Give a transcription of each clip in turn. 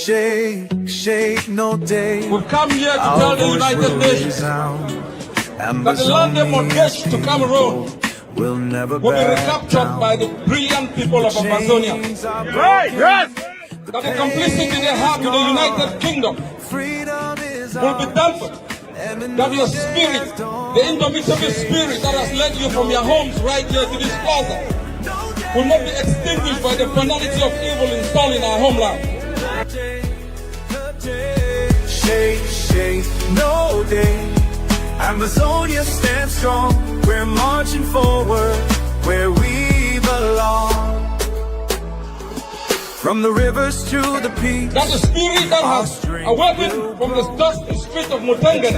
shake, no day. We've come here to tell the United Nations that the land they mortgaged to Cameroon will never be recaptured by the brilliant people of Ambazonia. Right, yes! That the complicity they have with the United Kingdom will be dampened. That your spirit, the indomitable spirit that has led you from your homes right here to this plaza, will not be extinguished by the banality of evil installed in our homeland. Shake, no day. Ambazonia stands strong. We're marching forward where we belong. From the rivers to the peaks. That the spirit that has awakened from the dusty street of Mutengene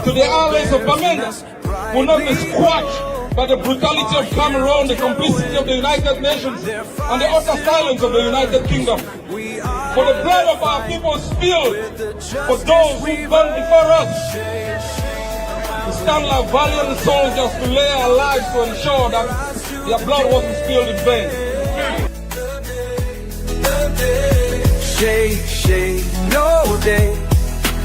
to the islands of Bamenda will not be squashed by the brutality of Cameroon, the complicity of the United Nations, and the utter silence of the United Kingdom. For the blood of our people spilled for those who burn before us. We stand like valiant soldiers to lay our lives to ensure that their blood wasn't spilled in vain. Shake, no day.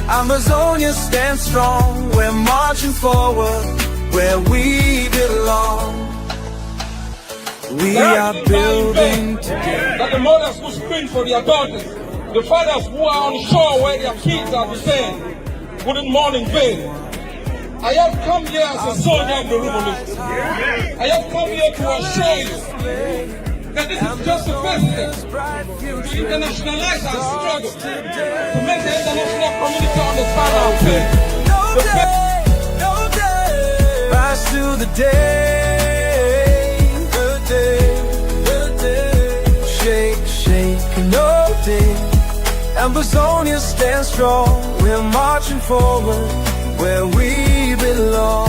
Ambazonia stands strong. We're marching forward where we belong. We are building today. That the mothers who scream for their daughters, the fathers who are unsure where their kids are detained, wouldn't mourn in vain. I have come here as a soldier of the revolution. I have come here to assure you that this is just the first step to internationalize our struggle, to make the international community understand our pain. No day, rise to the day, shake, no day. Ambazonia stands strong, we're marching forward where we belong.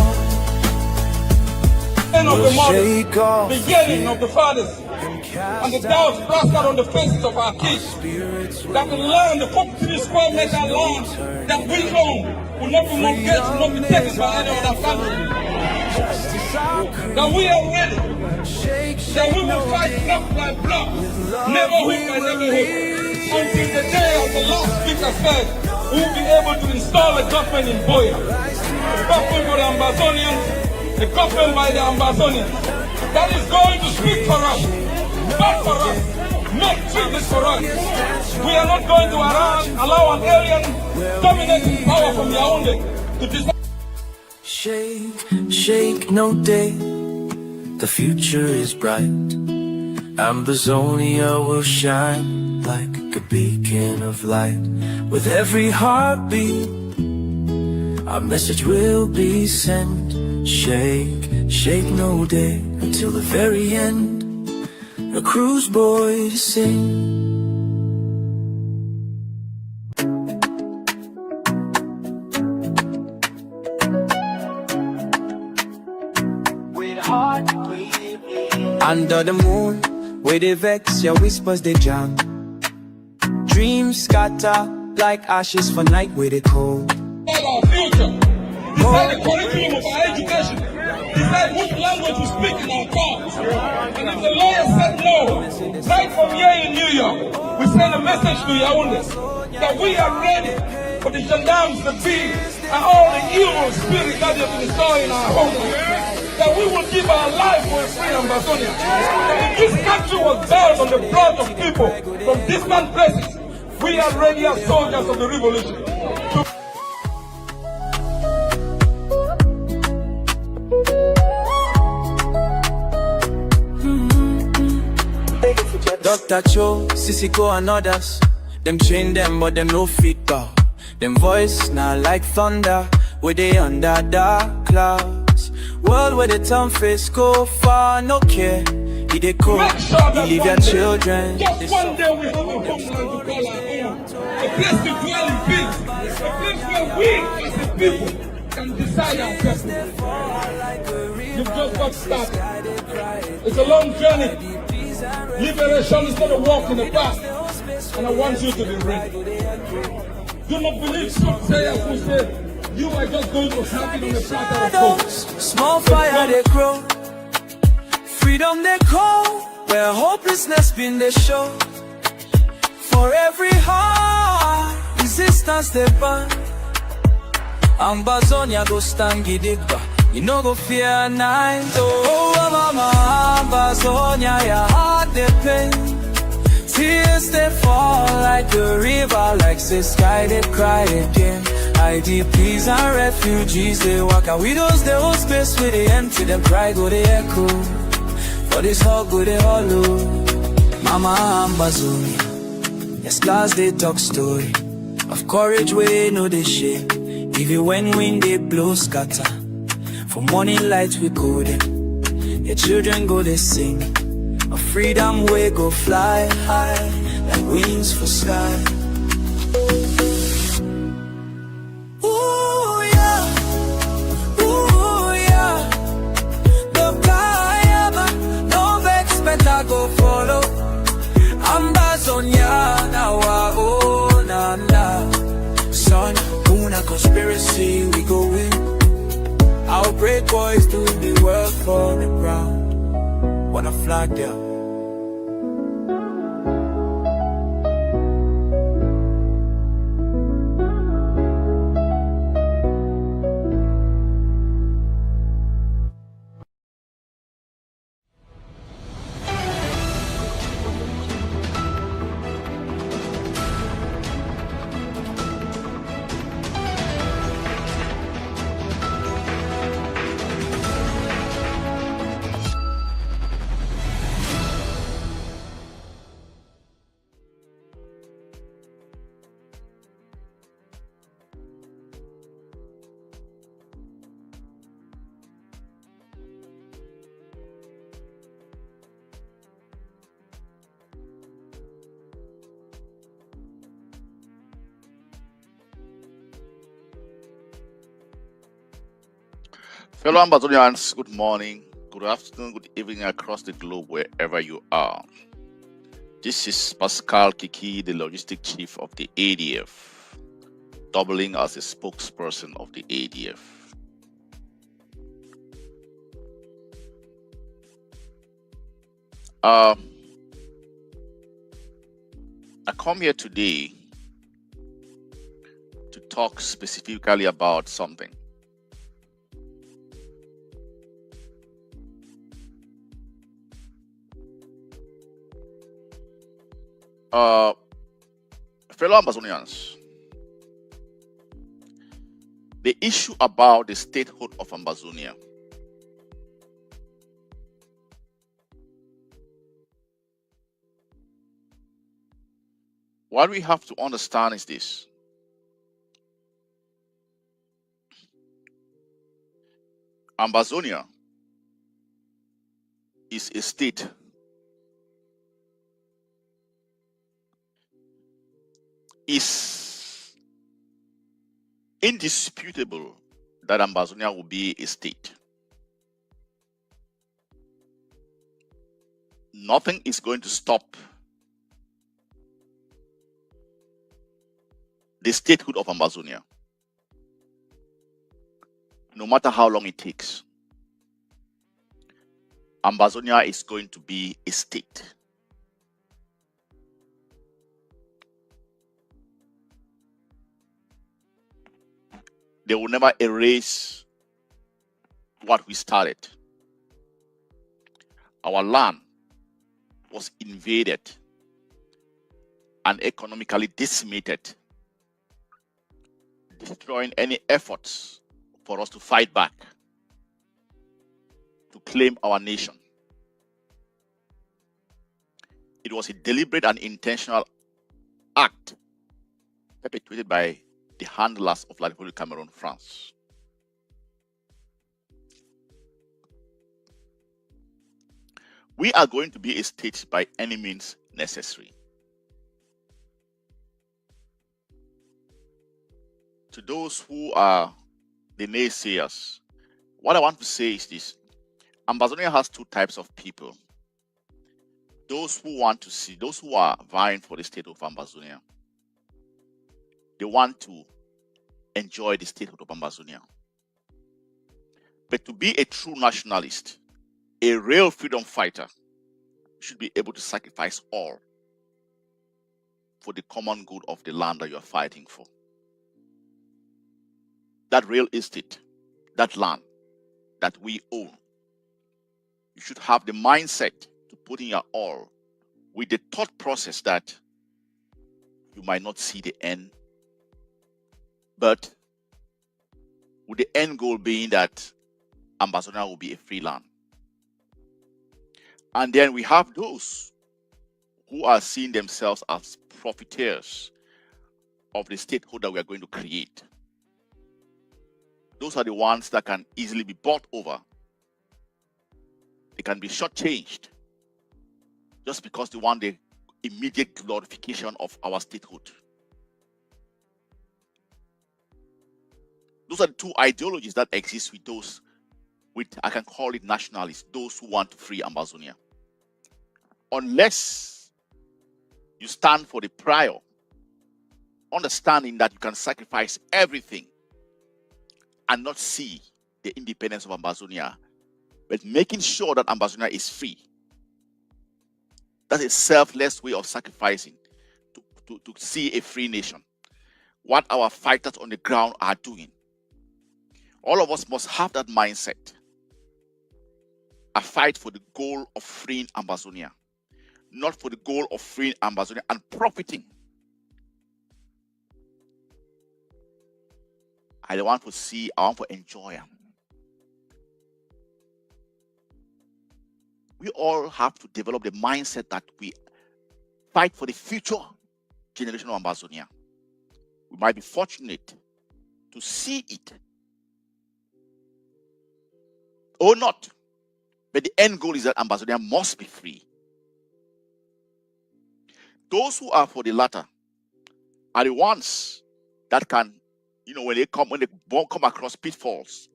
End of the mothers, beginning of the fathers, and the doubts plastered on the faces of our kids. That the land, the 43 square meter land that we own, will not be mortgaged, will not be taken by any other family. That we are ready. That we will fight block by block, neighborhood by neighborhood, until the day of the last speaker said, we will be able to install a government in Boya. A government for the Ambazonians, a government by the Ambazonians. That is going to speak for us, fight for us, make treaties for us. We are not going to allow an alien dominating power from Yaoundé to decide. Shake, no day. The future is bright. Ambazonia will shine like a beacon of light. With every heartbeat, our message will be sent. Shake, no day, until the very end. A cruise boy to sing. Under the moon, where they vex, your whispers they jam. Dreams scatter like ashes for night where they cold. Our future, decide the curriculum of our education, decide what language we speak in our cars. And if the lawyer said no, right from here in New York, we send a message to Yaoundé that we are ready for the gendarmes, the bees, and all the evil spirits that have been stored in our homeland. That we will give our life for a free Ambazonia. That if this country was built on the blood of people from distant places, we are ready as soldiers of the revolution. Dr. Cho, Sissiko and others, them train them but them no feedback. Them voice now like thunder, where they under dark clouds. World where the town face go far, no care. He they go, he leave your children. Just one day we have a homeland to call our own. A place to dwell in peace. A place where we as a people can decide our destiny. You've just got started. It's a long journey. Liberation is not a walk in the park. And I want you to be ready. Do not believe soothsayers who say you are just going to happen on the platter of gold. Small fire they grow, freedom they call, where hopelessness been the show. For every heart, resistance they burn. Ambazonia go stand gidigba, you no go fear night. Oh, mama, Ambazonia, your heart they pain. Tears they fall like the river, like the sky they cry again. IDPs and refugees they walk out. Widows they hold space with the empty, them cry go they echo. For this hug go they hollow. Mama Ambazonia, yes scars they talk story of courage we know they shake. Even when wind they blow scatter, for morning light we go them. Your children go they sing, a freedom way go fly high, like wings for sky. Ooh yeah, ooh yeah. The Kayama, no vex better go follow. Ambazonia, now I own and son, Una conspiracy, we go in. Our brave boys do the work for the ground. Wanna flag there. Fellow Ambazonians, good morning, good afternoon, good evening across the globe, wherever you are. This is Pascal Kiki, the Logistic Chief of the ADF, doubling as a spokesperson of the ADF. I come here today to talk specifically about something. Fellow Ambazonians, the issue about the statehood of Ambazonia what we have to understand is this. Ambazonia is a state is indisputable that Ambazonia will be a state. Nothing is going to stop the statehood of Ambazonia, no matter how long it takes. Ambazonia is going to be a state. They will never erase what we started. Our land was invaded and economically decimated, destroying any efforts for us to fight back, to claim our nation. It was a deliberate and intentional act perpetrated by the handlers of La République Cameroon, France. We are going to be a state by any means necessary. To those who are the naysayers, what I want to say is this. Ambazonia has two types of people. Those who want to see, those who are vying for the state of Ambazonia. They want to enjoy the statehood of Ambazonia. But to be a true nationalist, a real freedom fighter, should be able to sacrifice all for the common good of the land that you are fighting for. That real estate, that land that we own, you should have the mindset to put in your all with the thought process that you might not see the end, but with the end goal being that Ambazonia will be a free land. And then we have those who are seeing themselves as profiteers of the statehood that we are going to create. Those are the ones that can easily be bought over. They can be shortchanged just because they want the immediate glorification of our statehood. Those are the two ideologies that exist with those, I can call it nationalists, those who want to free Ambazonia. Unless you stand for the prior understanding that you can sacrifice everything and not see the independence of Ambazonia, but making sure that Ambazonia is free. That's a selfless way of sacrificing to see a free nation. What our fighters on the ground are doing. All of us must have that mindset. A fight for the goal of freeing Ambazonia, not for the goal of freeing Ambazonia and profiting. I don't want to see, I want to enjoy. We all have to develop the mindset that we fight for the future generation of Ambazonia. We might be fortunate to see it or not, but the end goal is that Ambazonia must be free. Those who are for the latter are the ones that can, when they come across pitfalls,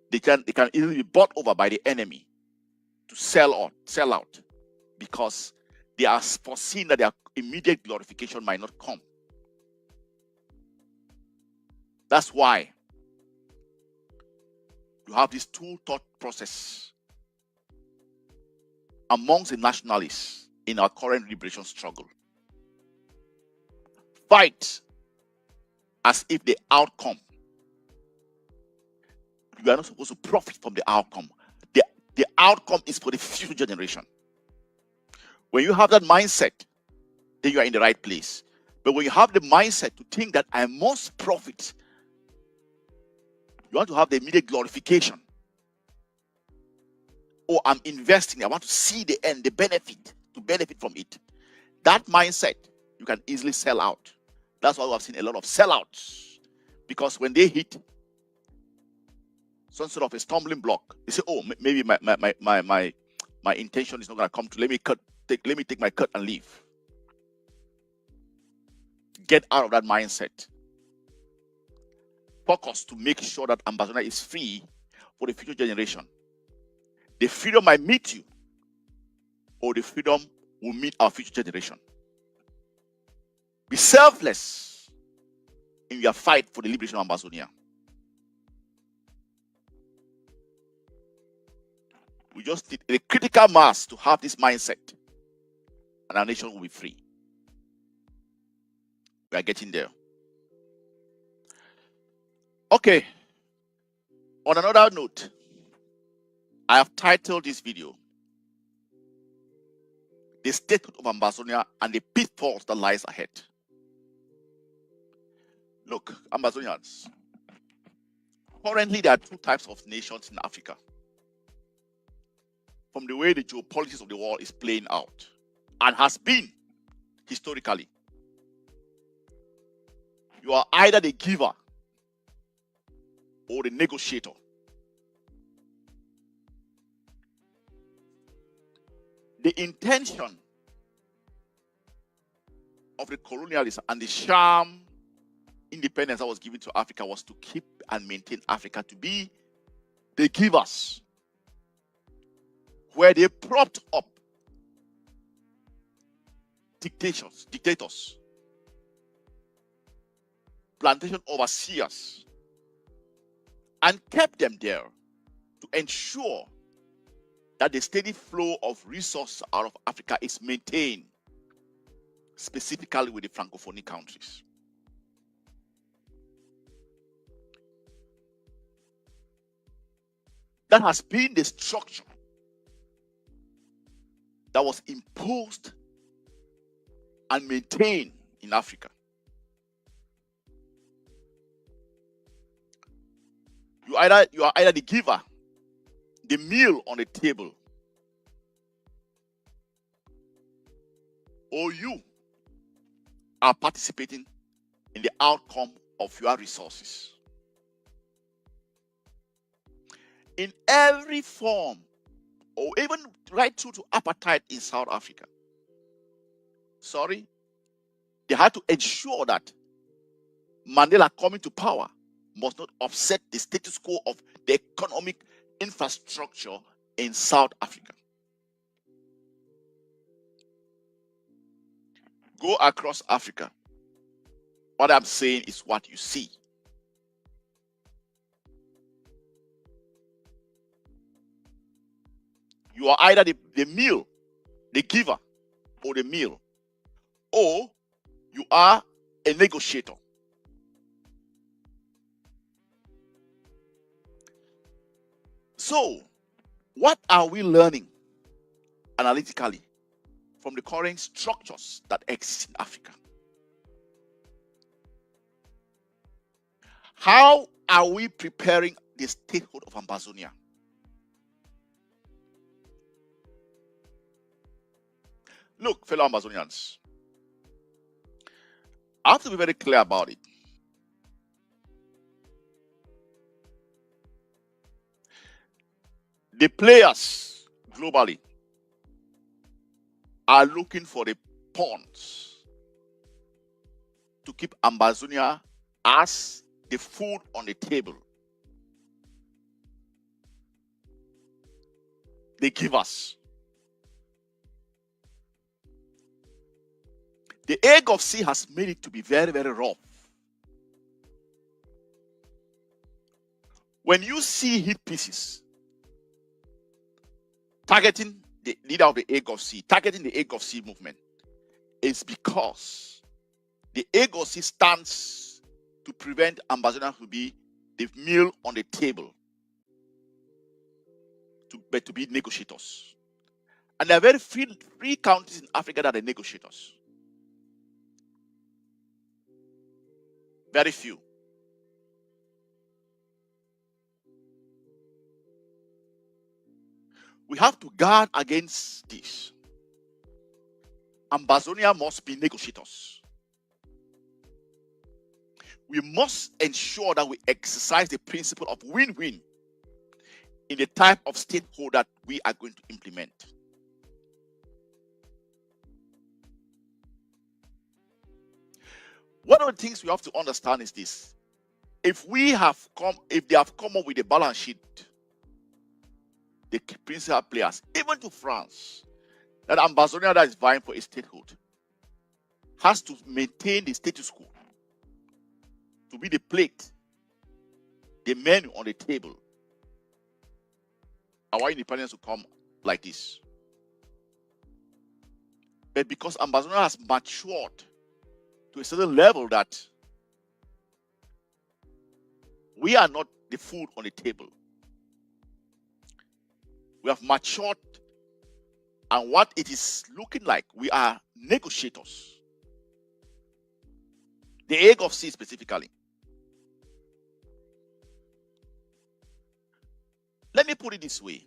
they can easily be bought over by the enemy to sell out, because they are foreseeing that their immediate glorification might not come. That's why you have this two thought process amongst the nationalists in our current liberation struggle. Fight as if the outcome, you are not supposed to profit from the outcome. The outcome is for the future generation. When you have that mindset, then you are in the right place. But when you have the mindset to think that I must profit, you want to have the immediate glorification. Or I'm investing, I want to see the end, the benefit, to benefit from it. That mindset, you can easily sell out. That's why we have seen a lot of sellouts. Because when they hit some sort of a stumbling block, they say, oh, maybe my intention is not going to come to, let me take my cut and leave. Get out of that mindset. Focus to make sure that Ambazonia is free for the future generation. The freedom might meet you, or the freedom will meet our future generation. Be selfless in your fight for the liberation of Ambazonia. We just need a critical mass to have this mindset, and our nation will be free. We are getting there. Okay. On another note, I have titled this video, The Statehood of Ambazonia and the Pitfalls That Lies Ahead. Look, Ambazonians, currently there are two types of nations in Africa. From the way the geopolitics of the world is playing out, and has been historically. You are either the giver or the negotiator. The intention of the colonialists and the sham independence that was given to Africa was to keep and maintain Africa to be the givers, where they propped up dictators, plantation overseers, and kept them there to ensure that the steady flow of resources out of Africa is maintained. specifically with the Francophone countries. That has been the structure that was imposed and maintained in Africa. You are either the giver, the meal on the table, or you are participating in the outcome of your resources. In every form, or even right through to apartheid in South Africa, they had to ensure that Mandela coming to power must not upset the status quo of the economic infrastructure in South Africa. Go across Africa. What I'm saying is what you see. You are either the meal, the giver, or the meal, or you are a negotiator. So, what are we learning analytically from the current structures that exist in Africa? How are we preparing the statehood of Ambazonia? Look, fellow Ambazonians, I have to be very clear about it. The players globally are looking for the pawns to keep Ambazonia as the food on the table. They give us. The egg of sea has made it to be very, very rough. When you see hit pieces targeting the leader of the egg of sea, targeting the egg of sea movement, it's because the egg of sea stands to prevent Ambazonia to be the meal on the table, but to be negotiators. And there are very few countries in Africa that are negotiators. Very few. We have to guard against this. Ambazonia must be negotiators. We must ensure that we exercise the principle of win-win in the type of statehood that we are going to implement. One of the things we have to understand is this. If they have come up with a balance sheet, the principal players, even to France, that Ambazonia that is vying for a statehood has to maintain the status quo, to be the plate, the menu on the table. Our independence will come like this. But because Ambazonia has matured to a certain level that we are not the food on the table. We have matured, and what it is looking like, we are negotiators. The egg of sea specifically. Let me put it this way.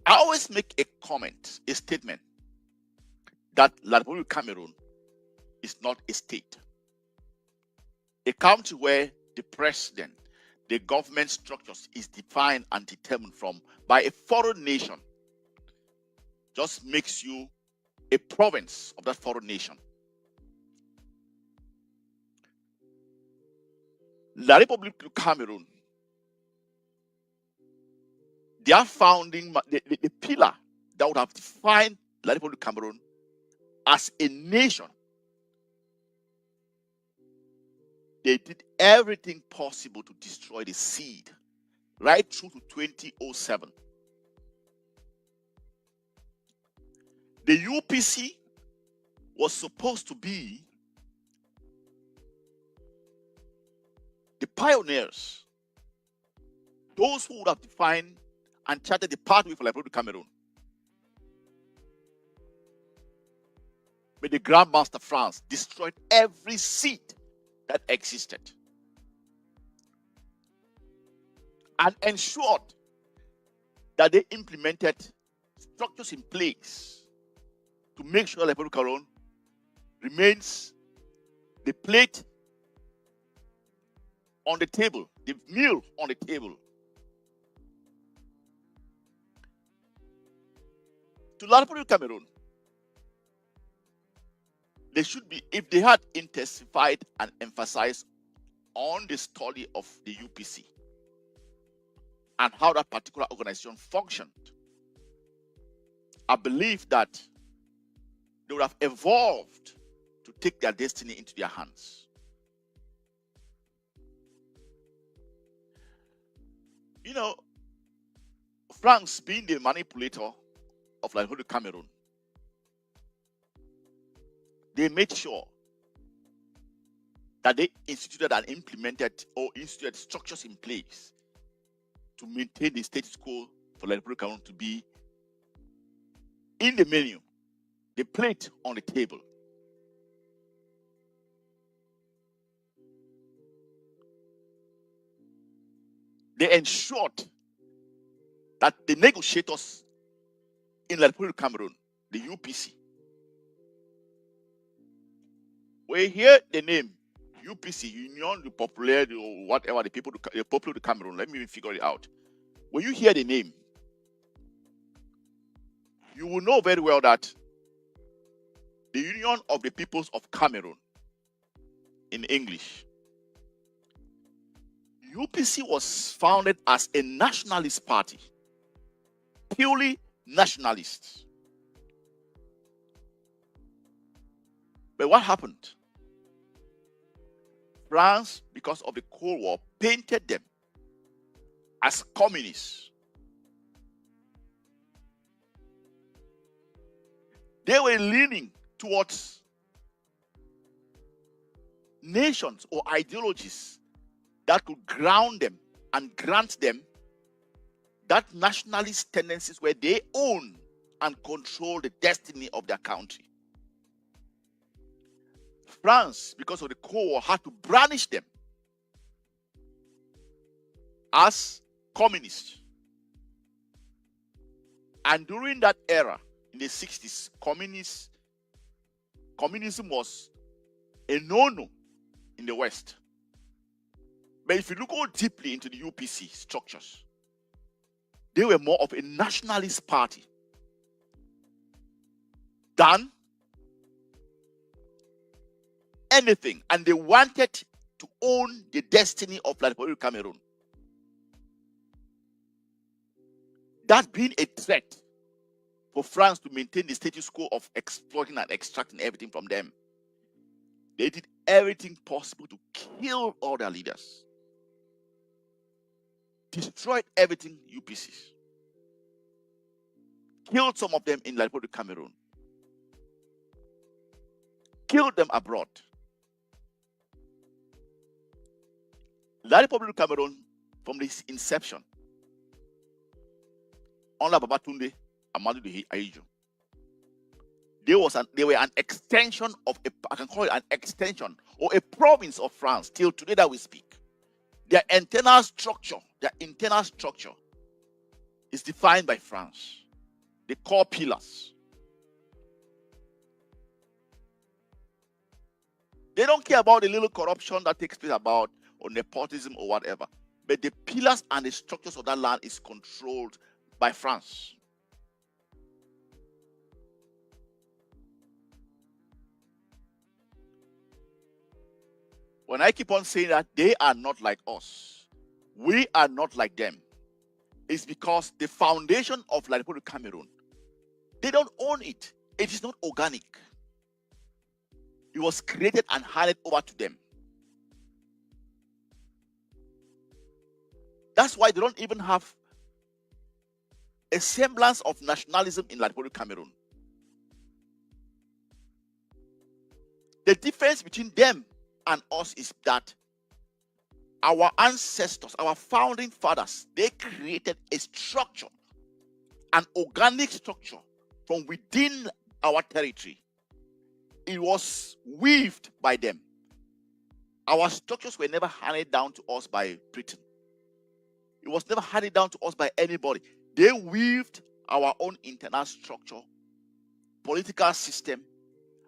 I always make a comment, a statement, that La Republic of Cameroon is not a state. A country where the president, the government structures is defined and determined by a foreign nation just makes you a province of that foreign nation. La Republic of Cameroon, their founding, the pillar that would have defined La Republic of Cameroon as a nation, they did everything possible to destroy the seed right through to 2007. The UPC was supposed to be the pioneers, those who would have defined and charted the pathway for Liberia to Cameroon. But the Grandmaster France destroyed every seed that existed and ensured that they implemented structures in place to make sure Liberia to Cameroon remains the plate on the table, the meal on the table. To Liberia to Cameroon, they should be, if they had intensified and emphasized on the study of the UPC and how that particular organization functioned, I believe that they would have evolved to take their destiny into their hands. You know, France being the manipulator of Liberia to Cameroon, they made sure that they instituted and implemented or instituted structures in place to maintain the status quo for Liberia to Cameroon to be in the menu, the plate on the table. They ensured that the negotiators in Liberia to Cameroon, the UPC, we hear the name UPC, Union du Populaire, or whatever, the Popular de Cameroon. Let me figure it out. When you hear the name, you will know very well that the Union of the Peoples of Cameroon, in English, UPC was founded as a nationalist party, purely nationalist. But what happened? France, because of the Cold War, painted them as communists. They were leaning towards nations or ideologies that could ground them and grant them that nationalist tendencies where they own and control the destiny of their country. France, because of the Cold War, had to brandish them as communists. And during that era, in the 60s, communism was a no-no in the West. But if you look more deeply into the UPC structures, they were more of a nationalist party than anything, and they wanted to own the destiny of Liberia to Cameroon. That being a threat for France to maintain the status quo of exploiting and extracting everything from them, they did everything possible to kill all their leaders, destroyed everything UPCs, killed some of them in Liberia to Cameroon, killed them abroad. The Republic of Cameroon, from its inception, under Babatunde Amadou de Ahidjo, they were an extension of I can call it an extension or a province of France till today that we speak. Their internal structure is defined by France. The core pillars. They don't care about the little corruption that takes place about or nepotism or whatever. But the pillars and the structures of that land is controlled by France. When I keep on saying that they are not like us, we are not like them, it's because the foundation of Liberia to Cameroon, they don't own it. It is not organic. It was created and handed over to them. That's why they don't even have a semblance of nationalism in Liberia to Cameroon. The difference between them and us is that our ancestors, our founding fathers, they created a structure, an organic structure from within our territory. It was weaved by them. Our structures were never handed down to us by Britain. It was never handed down to us by anybody. They weaved our own internal structure, political system,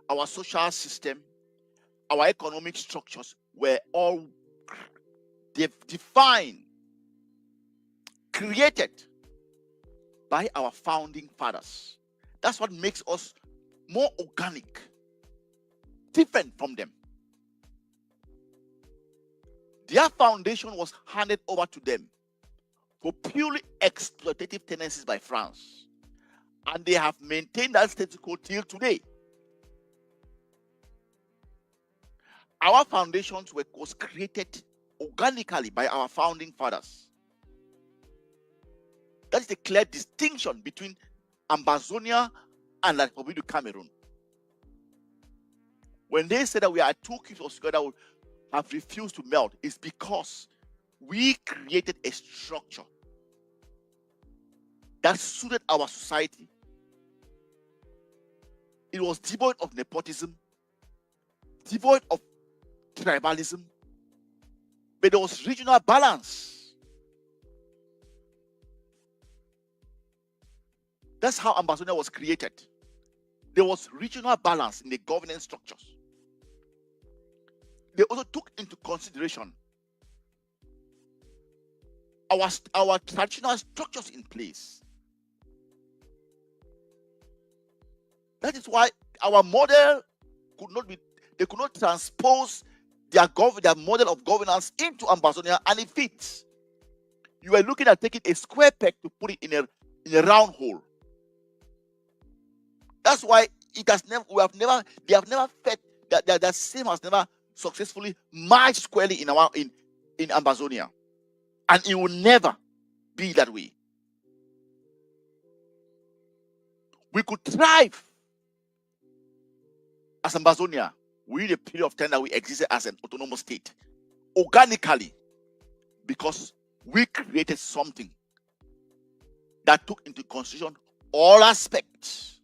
our social system, our economic structures were all defined, created by our founding fathers. That's what makes us more organic, different from them. Their foundation was handed over to them for purely exploitative tendencies by France. And they have maintained that status quo till today. Our foundations was created organically by our founding fathers. That is a clear distinction between Ambazonia and the Republic of Cameroon. When they say that we are two cubes of sugar that would have refused to melt, it's because we created a structure that suited our society. It was devoid of nepotism, devoid of tribalism, but there was regional balance. That's how Ambazonia was created. There was regional balance in the governance structures. They also took into consideration our traditional structures in place. That is why our model they could not transpose their model of governance into Ambazonia, and it fits. You were looking at taking a square peg to put it in a round hole. That's why they have never fed that same has never successfully marched squarely in Ambazonia, and it will never be that way. We could thrive as Ambazonia within the period of time that we existed as an autonomous state, organically, because we created something that took into consideration all aspects.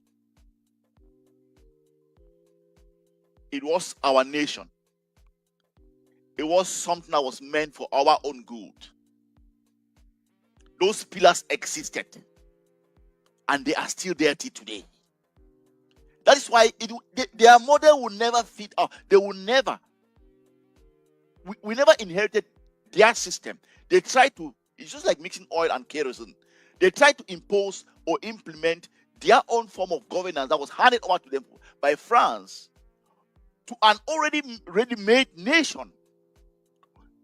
It was our nation. It was something that was meant for our own good. Those pillars existed, and they are still there till today. That is why their model will never fit out. They will never. We never inherited their system. They try to. It's just like mixing oil and kerosene. They try to impose or implement their own form of governance that was handed over to them by France to an already ready-made nation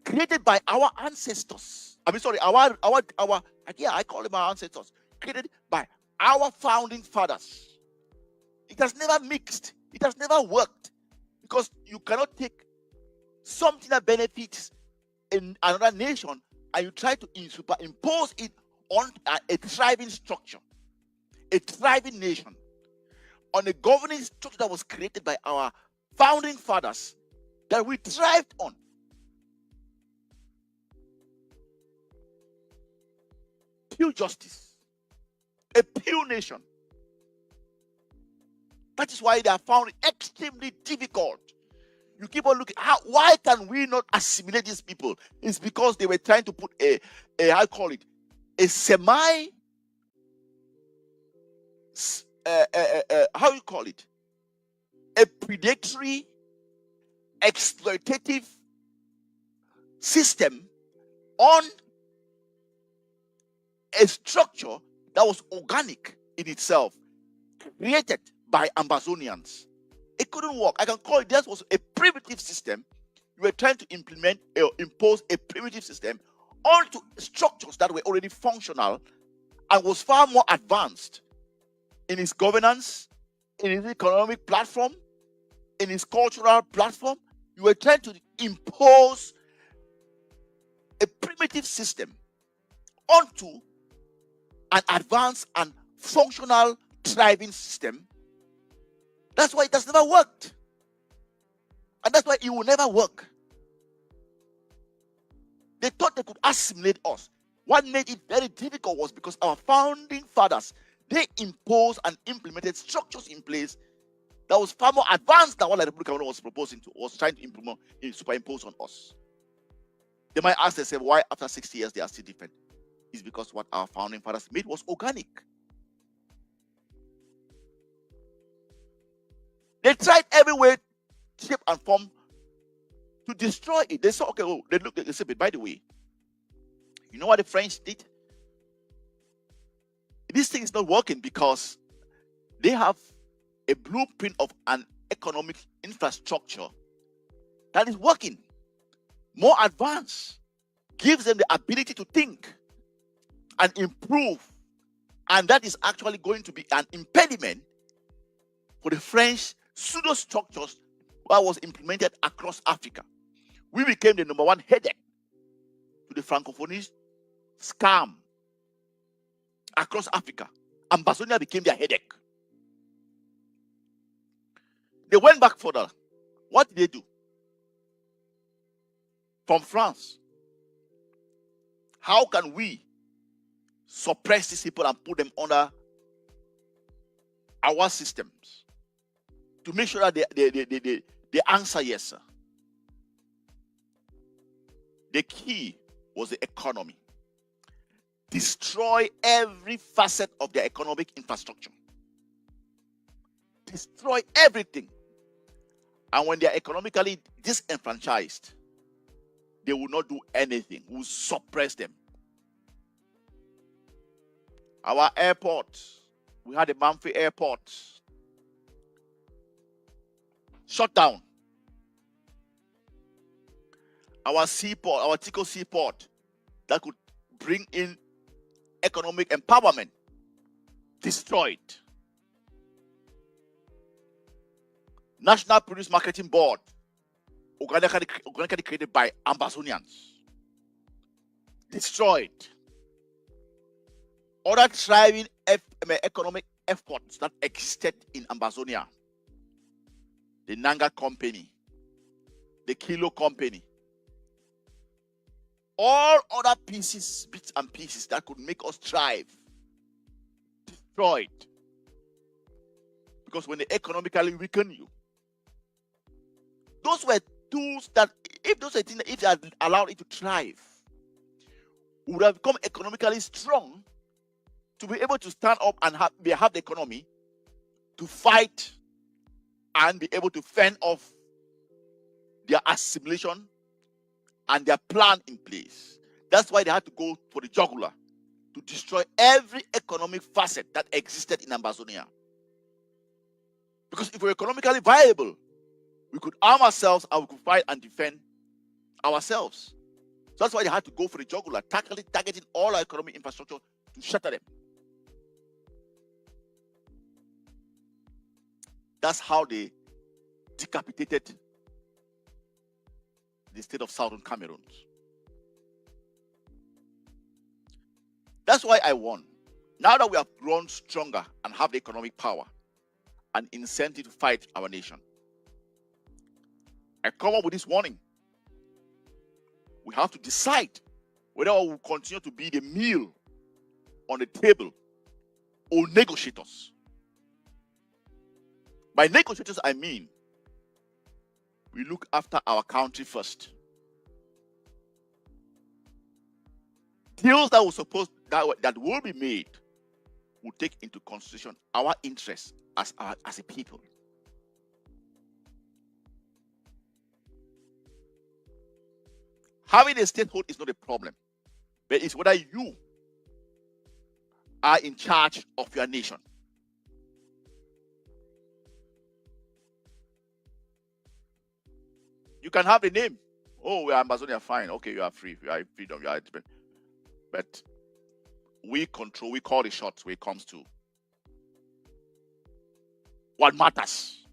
created by our ancestors. I call them our ancestors. Created by our founding fathers. It has never mixed. It has never worked. Because you cannot take something that benefits in another nation and you try to superimpose it on a thriving structure, a thriving nation, on a governing structure that was created by our founding fathers that we thrived on. Pure justice, a pure nation. That is why they are found extremely difficult. You keep on looking, why can we not assimilate these people? It's because they were trying to put a predatory, exploitative system on a structure that was organic in itself, created by Ambazonians. It couldn't work. I can call it, that was a primitive system. You were trying to impose a primitive system onto structures that were already functional and was far more advanced in its governance, in its economic platform, in its cultural platform. You were trying to impose a primitive system onto an advanced and functional thriving system. That's why it has never worked. And that's why it will never work. They thought they could assimilate us. What made it very difficult was because our founding fathers, they imposed and implemented structures in place that was far more advanced than what the Republic was trying to implement, superimpose on us. They might ask themselves why after 60 years they are still different. It's because what our founding fathers made was organic. They tried every way, shape and form to destroy it. They saw, okay, oh, they said, but by the way, you know what the French did? This thing is not working because they have a blueprint of an economic infrastructure that is working, more advanced, gives them the ability to think and improve. And that is actually going to be an impediment for the French pseudo structures that was implemented across Africa. We became the #1 headache to the Francophonies scam across Africa. Ambazonia became their headache. They went back further. What did they do? From France, how can we suppress these people and put them under our systems to make sure that they answer yes, sir? The key was the economy. Destroy every facet of their economic infrastructure. Destroy everything. And when they are economically disenfranchised, they will not do anything. We will suppress them. Our airport, we had a Banff airport, shut down. Our seaport, our Tico seaport, that could bring in economic empowerment, destroyed. National Produce Marketing Board, organically created by Ambazonians, destroyed. Other thriving economic efforts that existed in Ambazonia, the Nanga Company, the Kilo Company, all other pieces, bits and pieces that could make us thrive, destroyed. Because when they economically weaken you, those were tools that, if those were things, if they had allowed it to thrive, would have become economically strong to be able to stand up and have the economy to fight and be able to fend off their assimilation and their plan in place. That's why they had to go for the jugular, to destroy every economic facet that existed in Ambazonia. Because if we're economically viable, we could arm ourselves and we could fight and defend ourselves. So that's why they had to go for the jugular, targeting all our economic infrastructure to shatter them. That's how they decapitated the state of Southern Cameroon. That's why I won. Now that we have grown stronger and have the economic power and incentive to fight our nation, I come up with this warning. We have to decide whether we will continue to be the meal on the table or negotiators. By negotiators, I mean we look after our country first. Deals that will be made will take into consideration our interests as a people. Having a statehood is not a problem, but it's whether you are in charge of your nation. You can have the name. Oh, we are Ambazonia, fine. Okay, you are free. You are in freedom. You are independent. But we call the shots when it comes to what matters.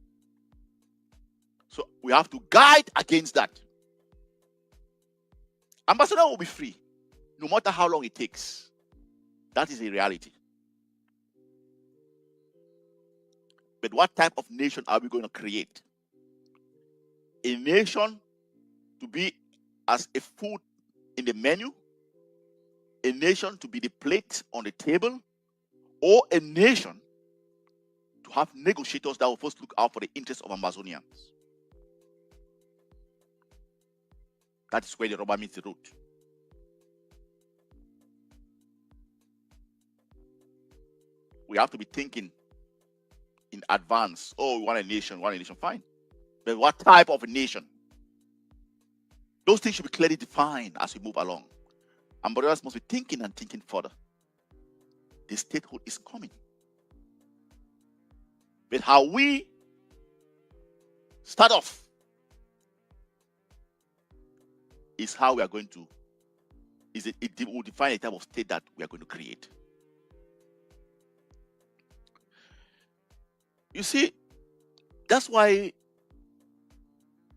So we have to guide against that. Ambazonia will be free, no matter how long it takes. That is a reality. But what type of nation are we going to create? a nation to be as a food in the menu, a nation to be the plate on the table, or a nation to have negotiators that will first look out for the interests of Ambazonians. That is where the rubber meets the road. We have to be thinking in advance. Oh, we want a nation, fine. But what type of a nation? Those things should be clearly defined as we move along. Ambazonians must be thinking and thinking further. The statehood is coming. But how we start off is how we are going to, it will define a type of state that we are going to create. You see, that's why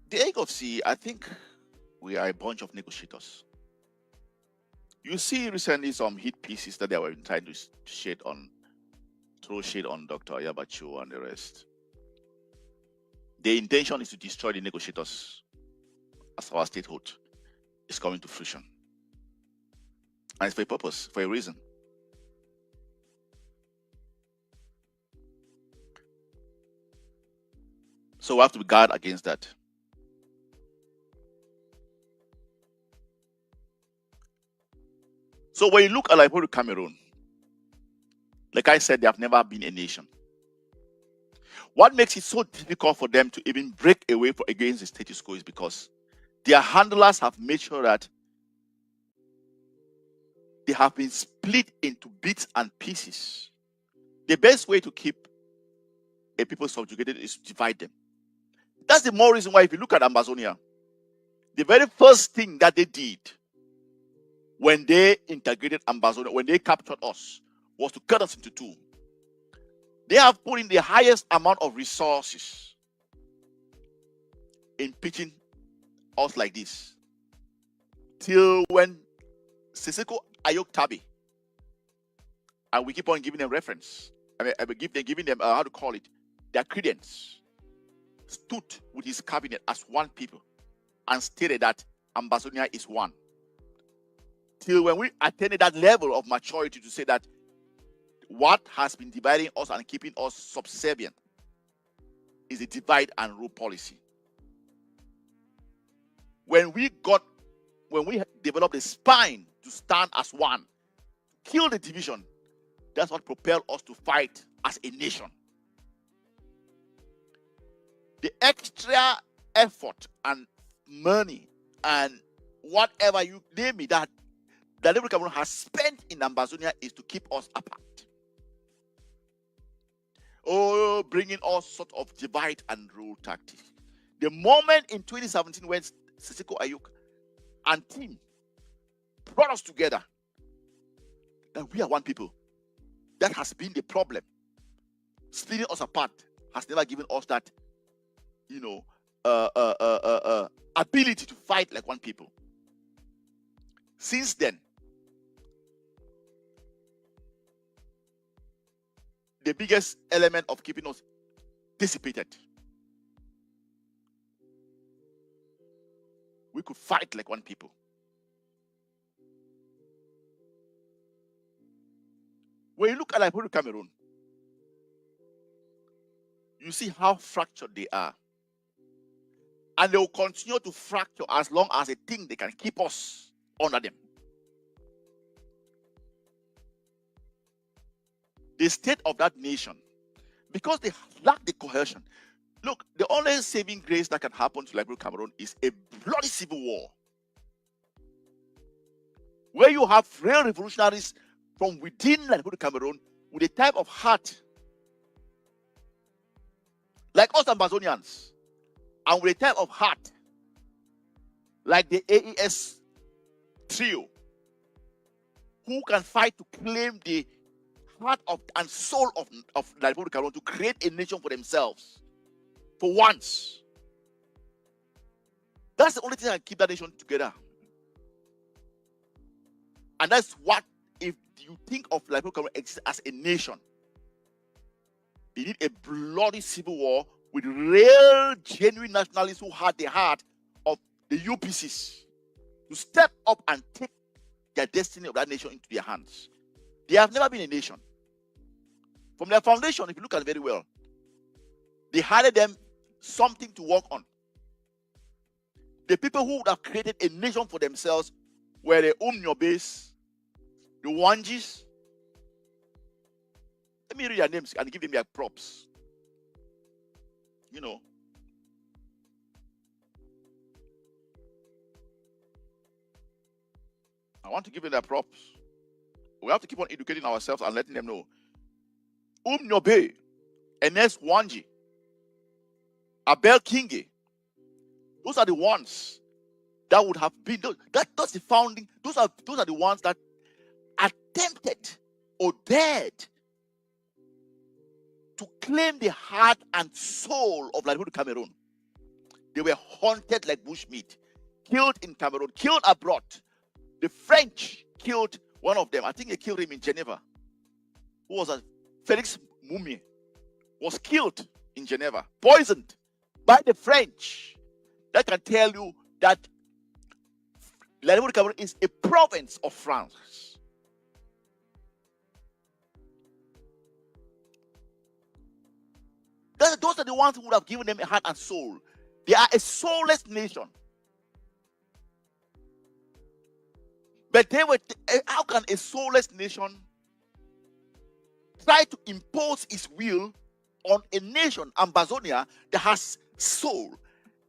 the ACN, I think we are a bunch of negotiators. You see recently some hit pieces that they were trying to throw shade on Dr. Ayabacho and the rest. The intention is to destroy the negotiators as our statehood is coming to fruition. And it's for a purpose, for a reason. So we have to guard against that. So when you look at like Cameroon, like I said, they have never been a nation. What makes it so difficult for them to even break away against the status quo is because their handlers have made sure that they have been split into bits and pieces. The best way to keep a people subjugated is to divide them. That's the more reason why if you look at Ambazonia, the very first thing that they did when they integrated Ambazonia, when they captured us, was to cut us into two. They have put in the highest amount of resources in pitching us like this. Till when Siseko Ayok Tabi, and we keep on giving them reference, giving them how to call it, their credence, stood with his cabinet as one people and stated that Ambazonia is one. Till when we attained that level of maturity to say that what has been dividing us and keeping us subservient is a divide and rule policy. When we developed a spine to stand as one, kill the division, that's what propelled us to fight as a nation. The extra effort and money and whatever you name it that the Liberal Cameroon has spent in Ambazonia is to keep us apart. Oh, bringing all sort of divide and rule tactics. The moment in 2017 when Siseko Ayok and team brought us together, that we are one people, that has been the problem. Splitting us apart has never given us that, ability to fight like one people. Since then, the biggest element of keeping us dissipated, we could fight like one people. When you look at like Cameroon, you see how fractured they are. And they will continue to fracture as long as they think they can keep us under them. The state of that nation, because they lack the cohesion. Look, the only saving grace that can happen to Liberal Cameroon is a bloody civil war, where you have real revolutionaries from within Liberal Cameroon with a type of heart like us Ambazonians, and with a type of heart like the AES trio, who can fight to claim the heart of and soul of the Republic of Cameroon, to create a nation for themselves for once. That's the only thing that can keep that nation together. And that's what, if you think of Liberal Cameroon as a nation, you need a bloody civil war with real, genuine nationalists who had the heart of the UPCs to step up and take their destiny of that nation into their hands. They have never been a nation. From their foundation, if you look at it very well, they handed them something to work on. The people who would have created a nation for themselves were the Umnyobes, the Wanjis. Let me read their names and give them their props. You know. I want to give them their props. We have to keep on educating ourselves and letting them know. Umnyobe, Enes Wanji, Abel Kingi, those are the ones that would have been, that's the founding, those are the ones that attempted or dared to claim the heart and soul of Liberia Cameroon. They were hunted like bushmeat, killed in Cameroon, killed abroad. The French killed one of them. I think they killed him in Geneva. Who was that? Felix Mumie was killed in Geneva, poisoned by the French. That can tell you that Liberia Cameroon is a province of France. Those are the ones who would have given them a heart and soul. They are a soulless nation. But they were, how can a soulless nation try to impose its will on a nation, Ambazonia, that has soul?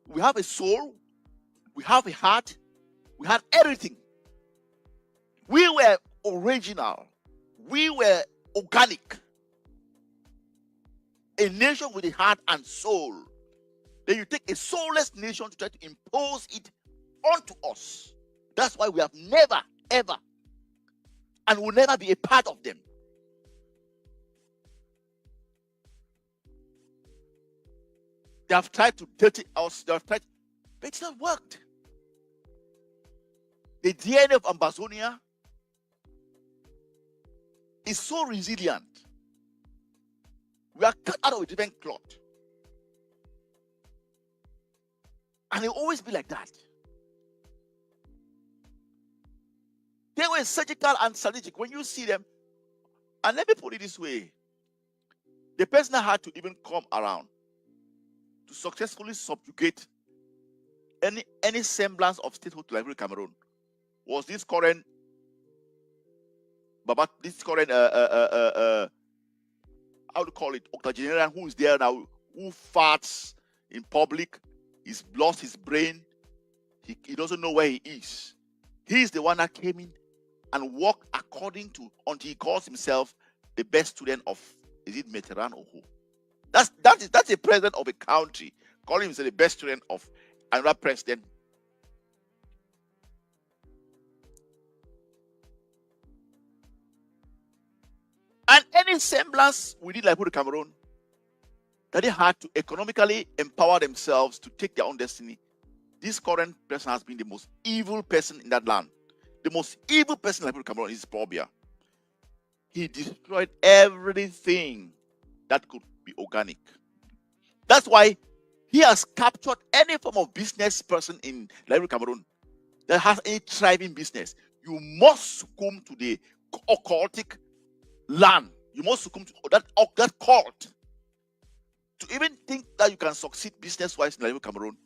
We have a soul, we have a heart, we have everything. We were original, we were organic. A nation with a heart and soul. Then you take a soulless nation to try to impose it onto us. That's why we have never, ever, and will never be a part of them. They have tried to dirty us, they have tried, but it's not worked. The DNA of Ambazonia is so resilient. We are cut out of a different cloth. And it will always be like that. They were surgical and strategic. When you see them, and let me put it this way, the person that had to even come around to successfully subjugate any semblance of statehood to Liberia Cameroon was this current how to call it, octogenarian who is there now, who farts in public. He's lost his brain. He doesn't know where he is. He's the one that came in and worked according to, until he calls himself the best student of, is it Mitterrand or who? That's a president of a country calling himself the best student of another president. And any semblance within Liberia Cameroon that they had to economically empower themselves to take their own destiny, this current person has been the most evil person in that land. The most evil person in Liberia Cameroon is Probia. He destroyed everything that could be organic. That's why he has captured any form of business person in Liberia Cameroon that has any thriving business. You must succumb to the occultic land. You must succumb to that cult. To even think that you can succeed business-wise in Liberia Cameroon,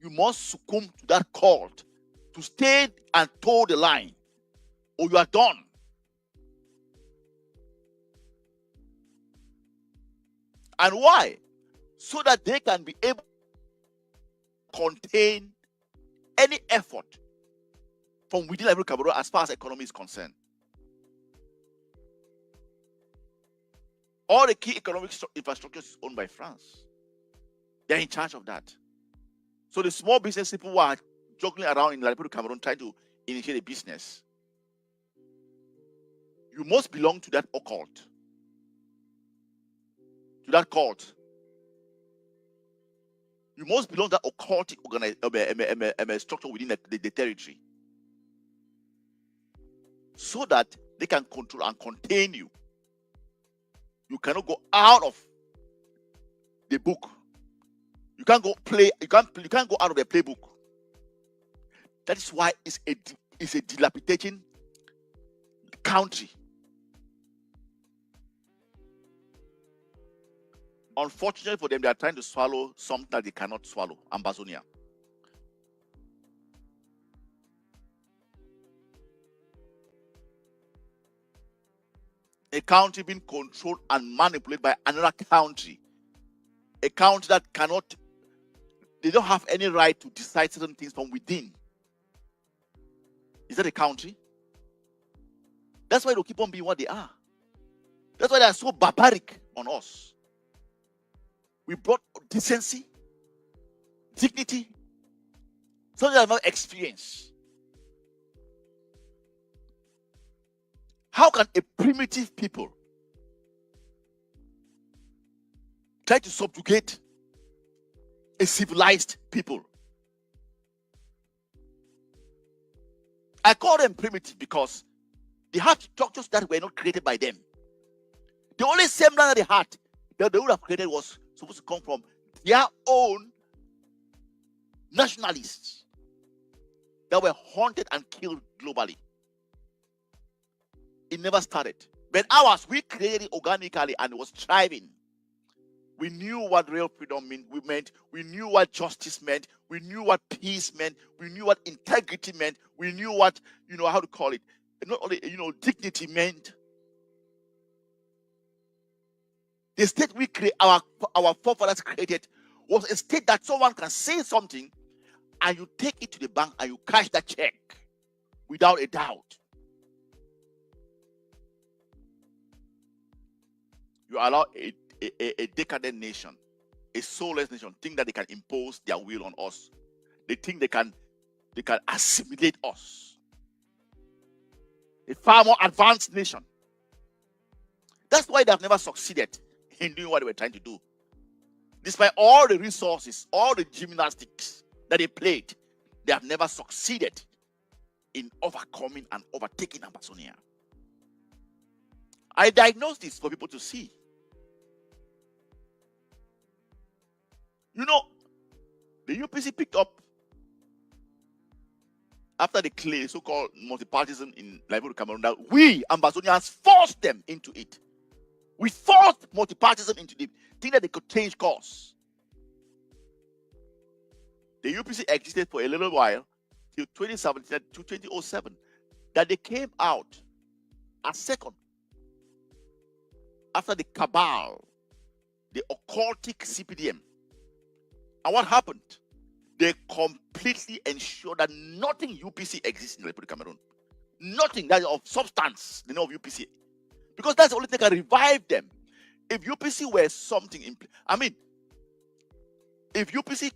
you must succumb to that cult to stay and toe the line, or you are done. And why? So that they can be able to contain any effort from within Liberia Cameroon as far as economy is concerned. All the key economic infrastructure is owned by France. They're in charge of that. So the small business people who are juggling around in Liberia Cameroon trying to initiate a business, you must belong to that occult, to that cult. You must belong to that occultic structure within the territory, so that they can control and contain you. You cannot go out of the book. You can't go play. You can't go out of the playbook. That is why it's a dilapidating country. Unfortunately for them, they are trying to swallow something that they cannot swallow. Ambazonia. A country being controlled and manipulated by another country. A country that cannot, they don't have any right to decide certain things from within. Is that a country? That's why they'll keep on being what they are. That's why they are so barbaric on us. We brought decency, dignity, something that I've not experienced. How can a primitive people try to subjugate a civilized people? I call them primitive because they have structures that were not created by them. The only semblance that they had that they would have created was supposed to come from their own nationalists that were hunted and killed globally. It never started. But ours, we created it organically and it was thriving. We knew what real freedom meant. We knew what justice meant. We knew what peace meant. We knew what integrity meant. We knew what, how to call it. Not only, dignity meant. The state we create, our forefathers created, was a state that someone can say something and you take it to the bank and you cash that check without a doubt. You allow a decadent nation, a soulless nation, think that they can impose their will on us. They think they can assimilate us. A far more advanced nation. That's why they have never succeeded in doing what they were trying to do. Despite all the resources, all the gymnastics that they played, they have never succeeded in overcoming and overtaking Ambazonia. I diagnosed this for people to see. The UPC picked up after the so-called multipartism in Liberia, Cameroon, that we, Ambazonians, forced them into it. We forced multipartism into the thing that they could change course. The UPC existed for a little while, till 2017 to 2007, that they came out as second after the cabal, the occultic CPDM. And what happened? They completely ensured that nothing UPC exists in the Republic of Cameroon. Nothing that is of substance, the name of UPC. Because that's the only thing that can revive them. If UPC were something, if UPC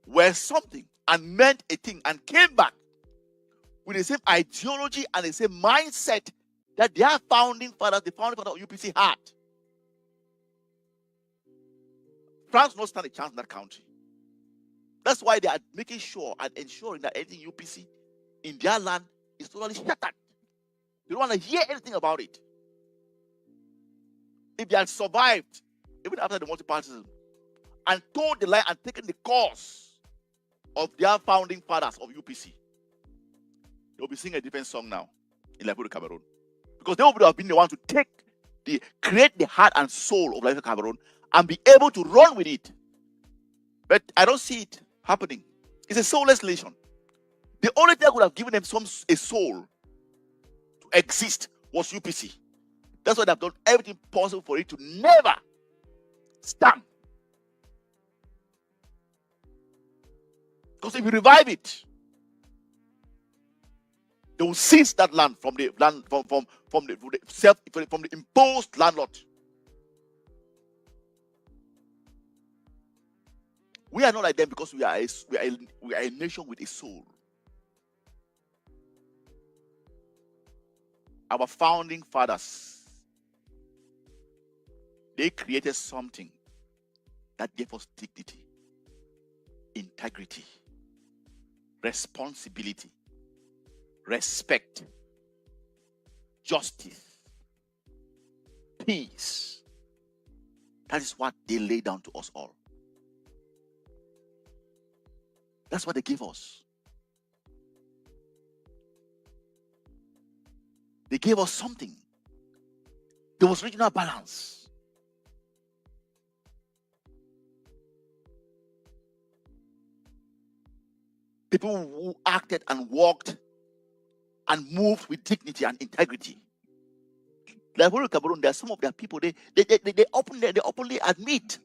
were something and meant a thing and came back with the same ideology and the same mindset that their founding fathers, the founding father of UPC had, France will not stand a chance in that country. That's why they are making sure and ensuring that anything UPC in their land is totally shuttered. They don't want to hear anything about it. If they had survived, even after the multipartism, and told the lie and taken the course of their founding fathers of UPC, they'll be singing a different song now in Liberia, Cameroon. Because they would have been the one to create the heart and soul of Liberia, Cameroon and be able to run with it. But I don't see it happening. It's a soulless nation. The only thing that would have given them a soul to exist was UPC. That's why they've done everything possible for it to never stand. Because if you revive it, they will seize that land from the imposed landlord. We are not like them because we are a nation with a soul. Our founding fathers, they created something that gave us dignity, integrity, responsibility, respect, justice, peace. That is what they laid down to us all. That's what they gave us. They gave us something. There was regional balance. People who acted and walked and moved with dignity and integrity. Like Cameroon, there are some of their people, they openly admit.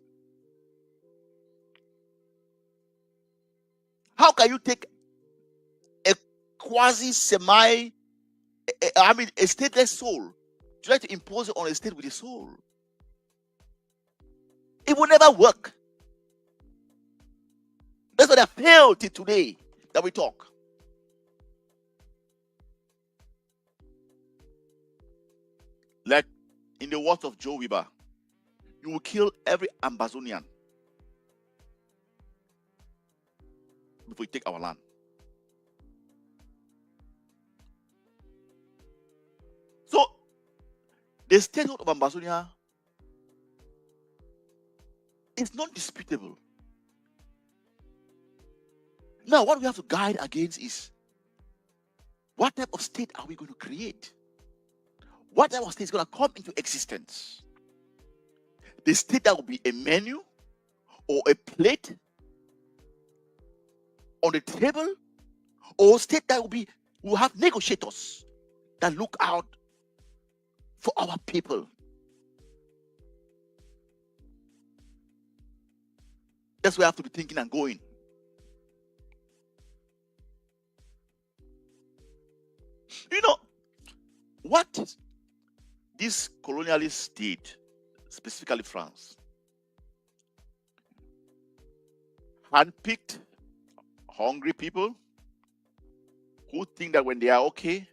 How can you take a quasi-semi, a stateless soul, try to impose it on a state with a soul? It will never work. That's why they failed till today that we talk. Like in the words of Joe Weber, you will kill every Ambazonian before you take our land. So, the statehood of Ambazonia is not disputable. Now, what we have to guide against is, what type of state are we going to create? What type of state is going to come into existence? The state that will be a menu or a plate on the table, or state that will have negotiators that look out for our people. That's where we have to be thinking and going. You know, what these colonialists did, specifically France, handpicked hungry people who think that when they are okay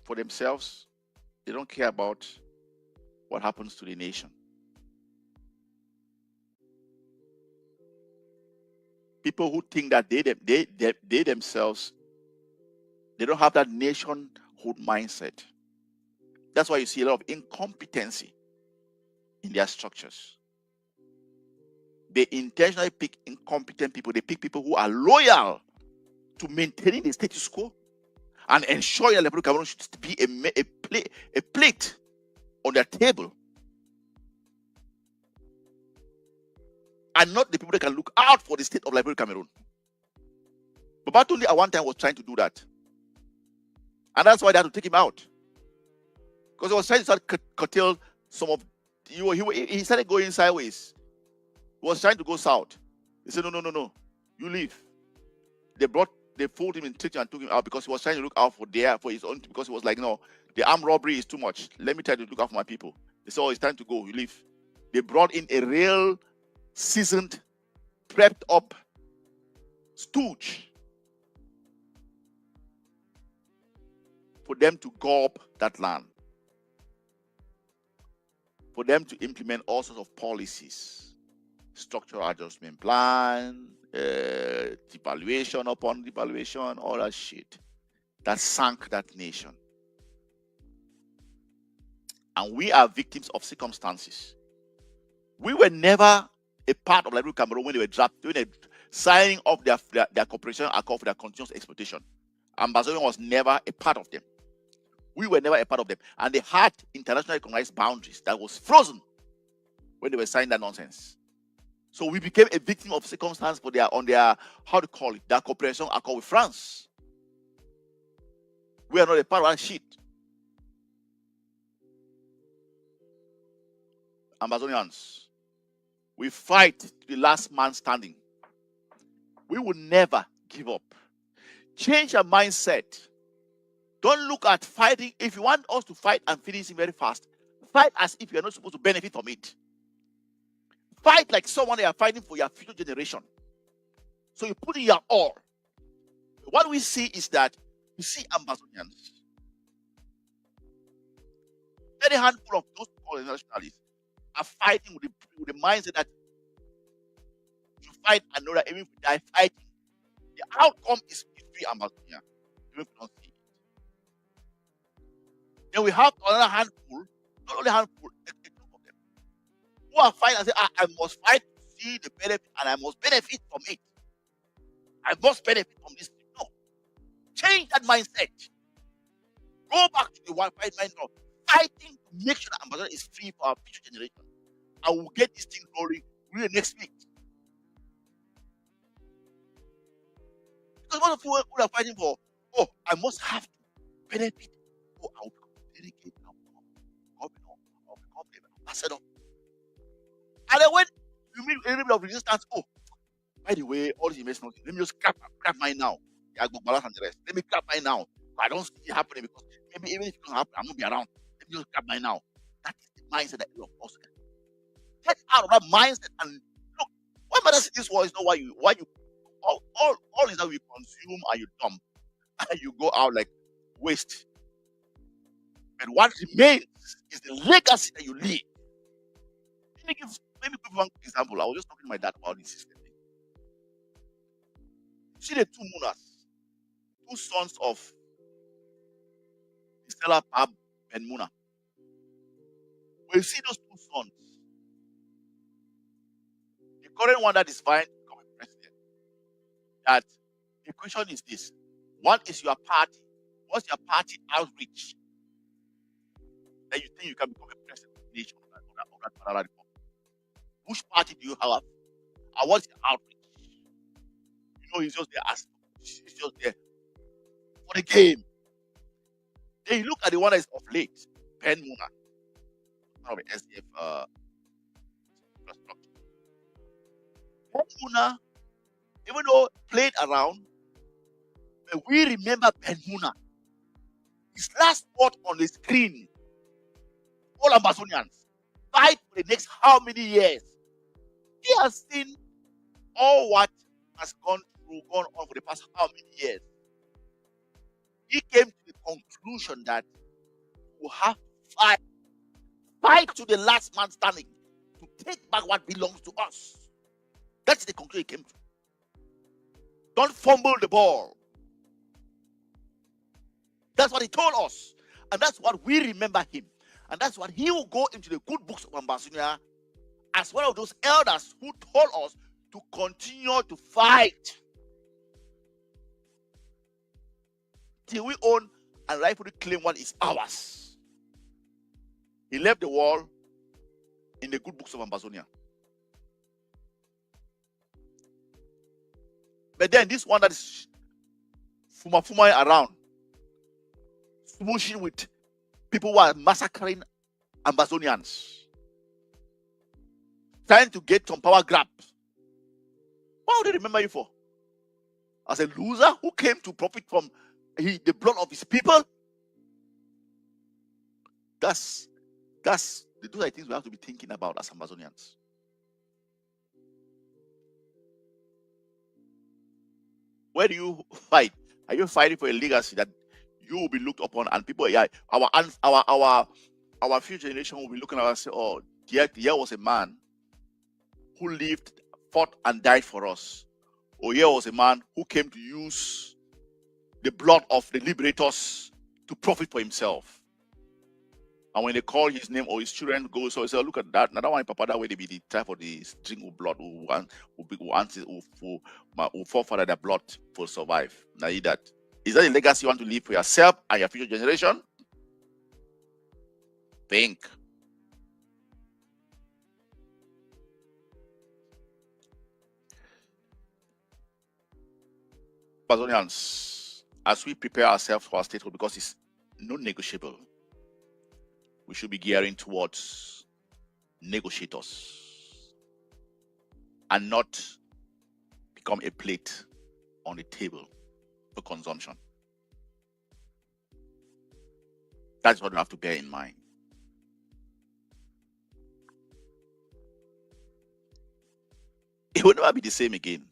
for themselves, they don't care about what happens to the nation. People who think that they themselves, they don't have that nationhood mindset. That's why you see a lot of incompetency in their structures. They intentionally pick incompetent people. They pick people who are loyal to maintaining the status quo and ensuring that the Cameroon should be a plate on their table, and not the people that can look out for the state of Liberia Cameroon. But Batunde at one time was trying to do that, and that's why they had to take him out, because he was trying to curtail some of. He started going sideways. He was trying to go south. He said, no, you leave. They fooled him in tricked him and took him out because he was trying to look out for his own, because he was like, no, the armed robbery is too much. Let me try to look out for my people. They said, oh, it's time to go. You leave. They brought in a real seasoned, prepped up stooge for them to go up that land, for them to implement all sorts of policies, structural adjustment plan, devaluation upon devaluation, all that shit that sank that nation. And we are victims of circumstances. We were never a part of Liberia Cameroon when they were signing up their cooperation accord for their continuous exploitation. Ambazonia was never a part of them. We were never a part of them. And they had internationally recognized boundaries that was frozen when they were signing that nonsense. So we became a victim of circumstance for their cooperation accord with France. We are not a part of that shit. Ambazonians, we fight to the last man standing. We will never give up. Change your mindset. Don't look at fighting. If you want us to fight and finish it very fast, fight as if you are not supposed to benefit from it. Fight like someone you are fighting for your future generation. So you put in your all. What we see is that we see Ambazonians, very handful of those people nationalists, are fighting with the mindset that you fight another, even if you die fighting. The outcome is free Ambazonia, even if you don't see it. Then we have another handful, not only handful, a group of them, who are fighting and say, I must fight to see the benefit and I must benefit from it. I must benefit from this. No. Change that mindset. Go back to the one fight mind of fighting to make sure that Ambazonia is free for our future generation. I will get this thing rolling really next week. Because one of you who are fighting for, oh, I must have to benefit. Oh, I'll become delegate. I'll become ambassador. And then when you meet a little bit of resistance, oh, by the way, all these investments, let me just grab mine now. I go balance and the rest. Let me grab mine now. I don't see it happening because maybe even if it doesn't happen, I'm not be around. Let me just grab mine now. That is the mindset that you also get out of that mindset and look. What matters in this world is not why you all is that we consume and you dump and you go out like waste. And what remains is the legacy that you leave. Let me give one example. I was just talking to my dad about this system. See the two Munas, two sons of Stella Pab and Muna. When you see those two sons, the current one that is vying to become a president, that the question is this: what is your party? What's your party outreach that you think you can become a president of the nation of that particular republic? Which party do you have? And what's your outreach? You know, he's just there as he's just there for the game. Then you look at the one that is of late, Ben Muna, one of the SDF infrastructure. Ben Muna, even though played around, but we remember Ben Muna. His last spot on the screen, all Ambazonians, fight for the next how many years? He has seen all what has gone on for the past how many years. He came to the conclusion that we have to fight to the last man standing to take back what belongs to us. That's the conclusion he came to. Don't fumble the ball. That's what he told us. And that's what we remember him. And that's what he will go into the good books of Ambazonia as one of those elders who told us to continue to fight till we own and rightfully claim what is ours. He left the wall in the good books of Ambazonia. But then this one that is fuma around, smooshing with people who are massacring Ambazonians, trying to get some power grabs. What would they remember you for? As a loser who came to profit from the blood of his people? Those are things we have to be thinking about as Ambazonians. Where do you fight? Are you fighting for a legacy that you will be looked upon and people, our future generation will be looking at us and say, oh, here was a man who lived, fought and died for us. Or here was a man who came to use the blood of the liberators to profit for himself. And when they call his name or his children go, so they say, look at that. Now that one, Papa, that way they be the type of the string of blood who forfeit their blood for survive. Now that is that a legacy you want to leave for yourself and your future generation? Think. Ambazonians, as we prepare ourselves for our statehood, because it's non-negotiable, we should be gearing towards negotiators and not become a plate on the table for consumption. That's what we have to bear in mind. It will never be the same again.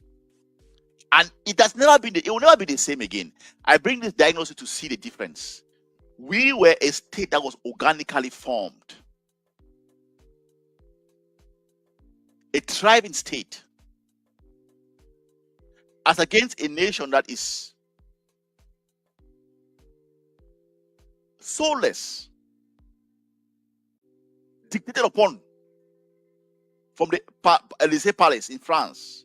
And it will never be the same again. I bring this diagnosis to see the difference. We were a state that was organically formed. A thriving state. As against a nation that is soulless, dictated upon from the Elysee Palace in France.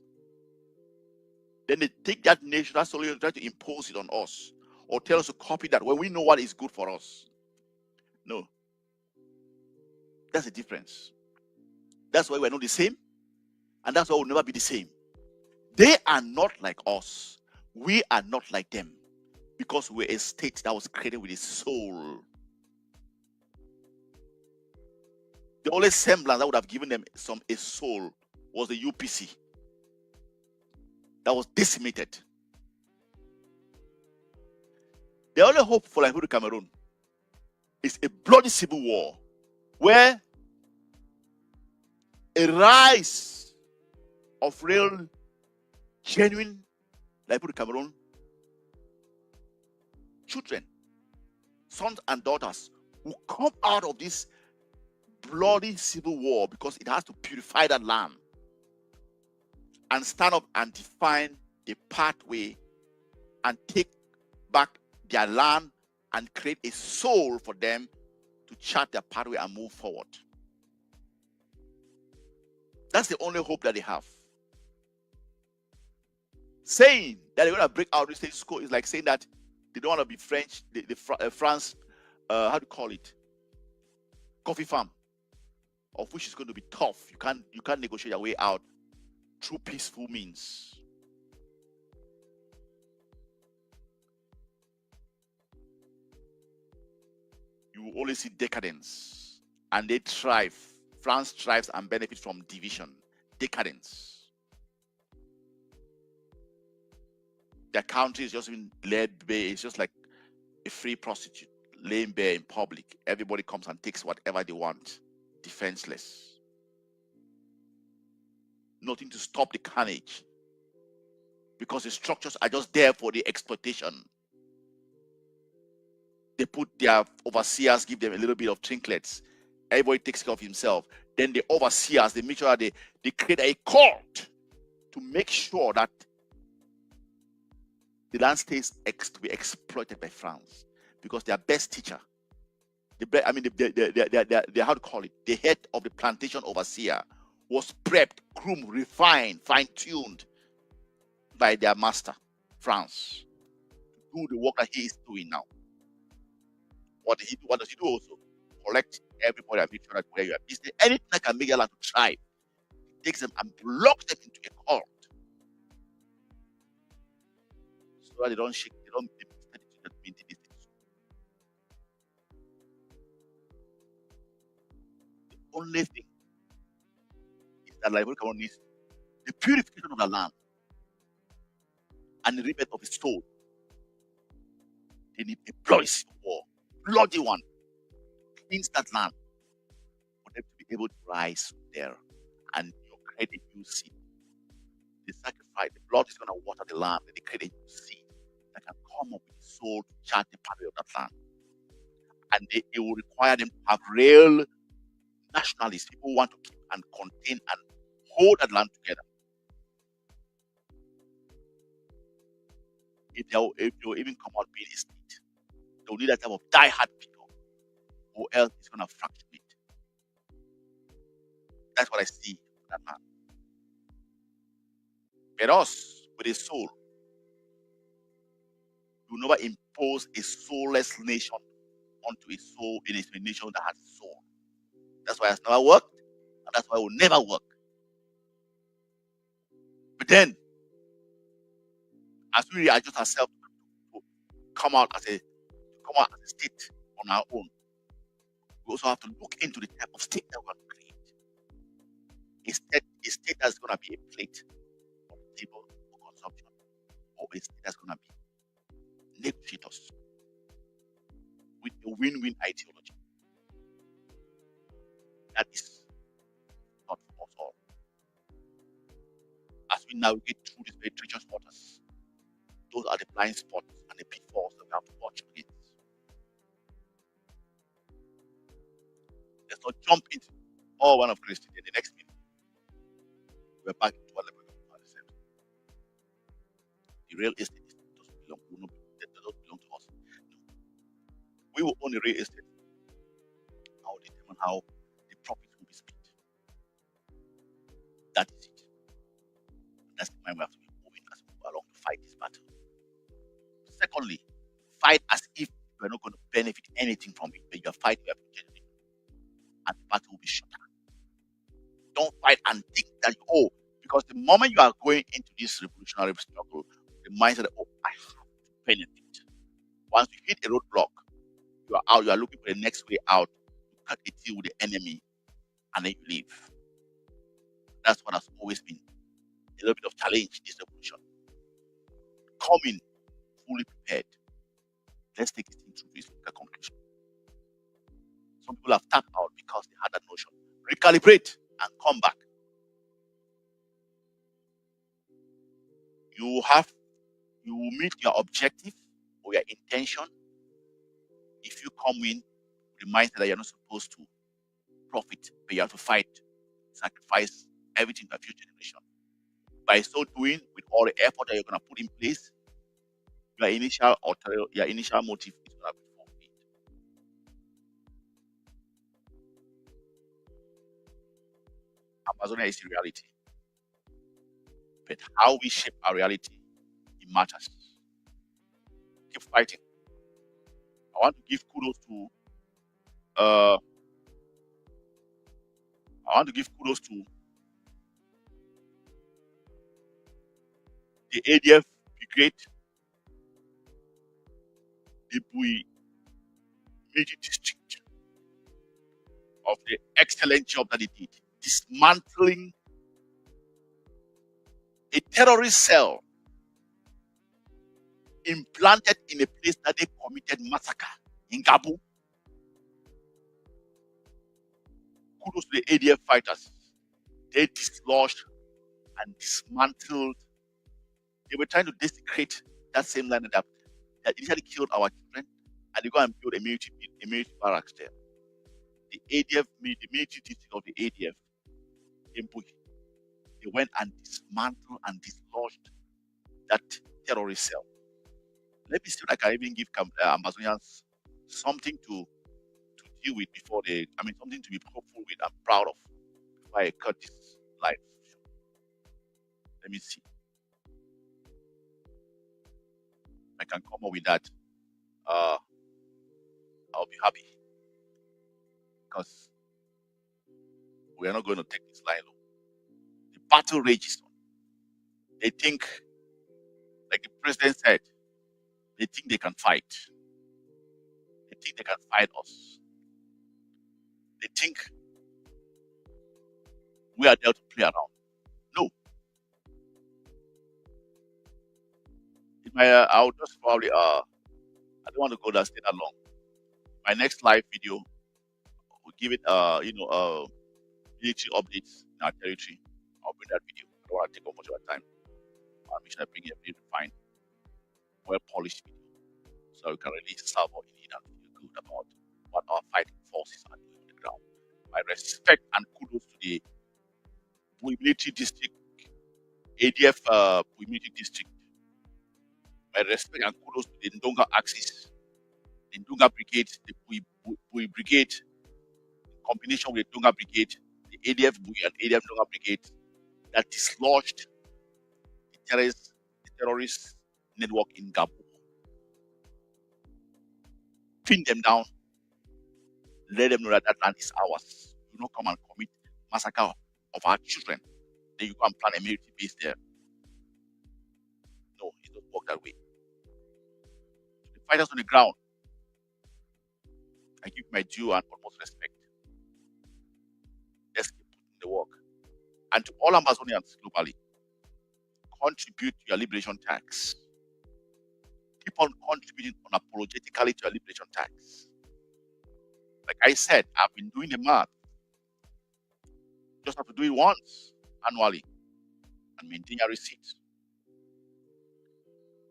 Then they take that nation, that solution, and try to impose it on us or tell us to copy that when we know what is good for us. No. That's the difference. That's why we're not the same, and that's why we'll never be the same. They are not like us. We are not like them because we're a state that was created with a soul. The only semblance that would have given them a soul was the UPC that was decimated. The only hope for Liberia Cameroon is a bloody civil war where a rise of real, genuine Liberia Cameroon children, sons and daughters, who come out of this bloody civil war because it has to purify that land and stand up and define a pathway and take back their land and create a soul for them to chart their pathway and move forward. That's the only hope that they have. Saying that they're going to break out of the status quo is like saying that they don't want to be French, France, how do you call it? Coffee farm, of which is going to be tough. You can't negotiate your way out through peaceful means. You will only see decadence, and they thrive. France thrives and benefits from division, decadence. Their country is just being laid bare. It's just like a free prostitute laying bare in public. Everybody comes and takes whatever they want, defenseless. Nothing to stop the carnage, because the structures are just there for the exploitation. They put their overseers, give them a little bit of trinkets. Everybody takes care of himself. Then the overseers, they make sure that they create a cult to make sure that the land stays to be exploited by France, because their best teacher, how to call it, the head of the plantation overseer, was prepped, groomed, refined, fine-tuned by their master, France, to do the work that he is doing now. What does he do also? Collect everybody and make sure that where you are. Is there anything that can make your land to thrive? He takes them and blocks them into a cult, so that they don't shake, they don't maintain these things. The only thing is that Liberia Cameroon needs the purification of the land and the rebirth of its soul. They need a bloody war, bloody one, cleanse that land for them to be able to rise there and create a new seed. The sacrifice, the blood is going to water the land, and they create a new seed that can come up with the soul to chart the pathway of that land. And it will require them to have real nationalists, people who want to keep and contain and hold that land together. If they'll even come out being a state, they'll need that type of die-hard people, or else it's going to fracture it. That's what I see in that man. But us, with a soul, you never impose a soulless nation onto a soul in a nation that has a soul. That's why it's never worked, and that's why it will never work. But then, as we readjust ourselves to come out as a state on our own, we also have to look into the type of state that we're going to create. A state that's going to be a plate on the table for consumption, or a state that's going to be negotiators with a win-win ideology. That is not for us all. As we navigate through these very treacherous waters, those are the blind spots and the pitfalls that we have to watch against. Let's not jump into all one of Christian in the next minute. We're back into what level of ourselves. The real estate doesn't belong to us. No. We will own the real estate. I will determine how the profits will be split. That is it. That's the mind we have to be moving as we move along fight this battle. Secondly, fight as if you are not going to benefit anything from it, but you are fighting your future, and the battle will be shorter. Don't fight and think that because the moment you are going into this revolutionary struggle, the mindset that I have to benefit. Once you hit a roadblock, you are out, you are looking for the next way out, you cut a deal with the enemy, and then you leave. That's what has always been a little bit of challenge, this revolution. Come in fully prepared. Let's take this into its conclusion. Some people have tapped out because they had that notion. Recalibrate and come back. You will meet your objective or your intention if you come in with the mindset that you're not supposed to profit, but you have to fight, sacrifice everything for your future generation. By so doing, with all the effort that you're going to put in place, your initial motive is going to be fulfilled. Ambazonia is a reality. But how we shape our reality, it matters. Keep fighting. I want to give kudos to the ADF Brigade, the Bui Military District, of the excellent job that they did, dismantling a terrorist cell implanted in a place that they committed massacre in Gabon. Kudos to the ADF fighters. They dislodged and dismantled. They were trying to desecrate that same land that initially killed our children, and they go and build a military barracks there. The military district of the ADF in Bui, they went and dismantled and dislodged that terrorist cell. Let me see if I can even give Ambazonians something to deal with something to be hopeful with and proud of before I cut this live. Let me see. I can come up with that. I'll be happy, because we are not going to take this line low. The battle rages on. They think, like the president said, they think they can fight. They think they can fight us. They think we are there to play around. No. I'll just probably I don't want to go that long. My next live video will give it military updates in our territory. I'll bring that video. I don't want to take up much of our time. I'll make sure I bring a very refined, well polished video, so we can really serve our need and feel good about what our fighting forces are doing on the ground. My respect and kudos to the Bui Military District, ADF Bui Military District. My respect and kudos to the Ndonga Axis, the Ndonga Brigade, the Bui Brigade, in combination with the Ndonga Brigade, the ADF Bui and ADF Ndonga Brigade, that dislodged the terrorist network in Gabon. Pin them down. Let them know that land is ours. Do not come and commit massacre of our children. Then you go and plan a military base there. No, it doesn't work that way. The fighters on the ground, I give my due and utmost respect. Let's keep putting the work. And to all Ambazonians globally, contribute to your liberation tax. Keep on contributing unapologetically to your liberation tax. Like I said, I've been doing the math. You just have to do it once annually and maintain your receipts.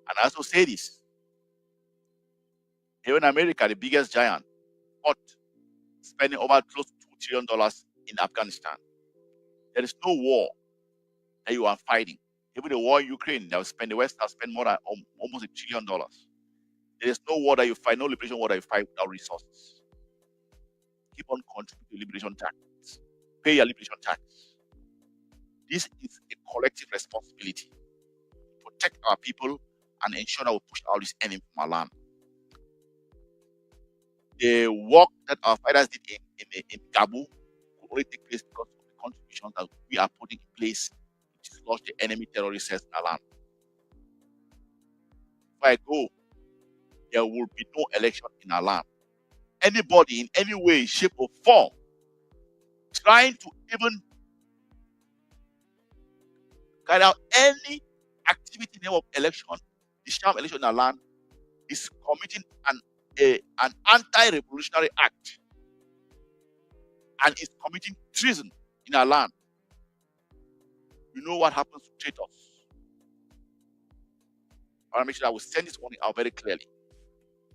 And I also say this. Here in America, the biggest giant, spending over close to $2 trillion in Afghanistan. There is no war that you are fighting. Even the war in Ukraine, the West has spent more than almost $1 trillion. There is no war that you fight, no liberation war that you fight without resources. Keep on contributing to liberation tax. Pay your liberation tax. This is a collective responsibility to protect our people and ensure that we push out this enemy from our land. The work that our fighters did in Gabu could only take place because of the contributions that we are putting in place to dislodge the enemy terrorist cells in our land. If I go, there will be no election in our land. Anybody in any way, shape, or form trying to even carry out any activity in the name of election, the sham election in our land, is committing an anti-revolutionary act and is committing treason in our land. You know what happens to traitors. I want to make sure that we send this warning out very clearly.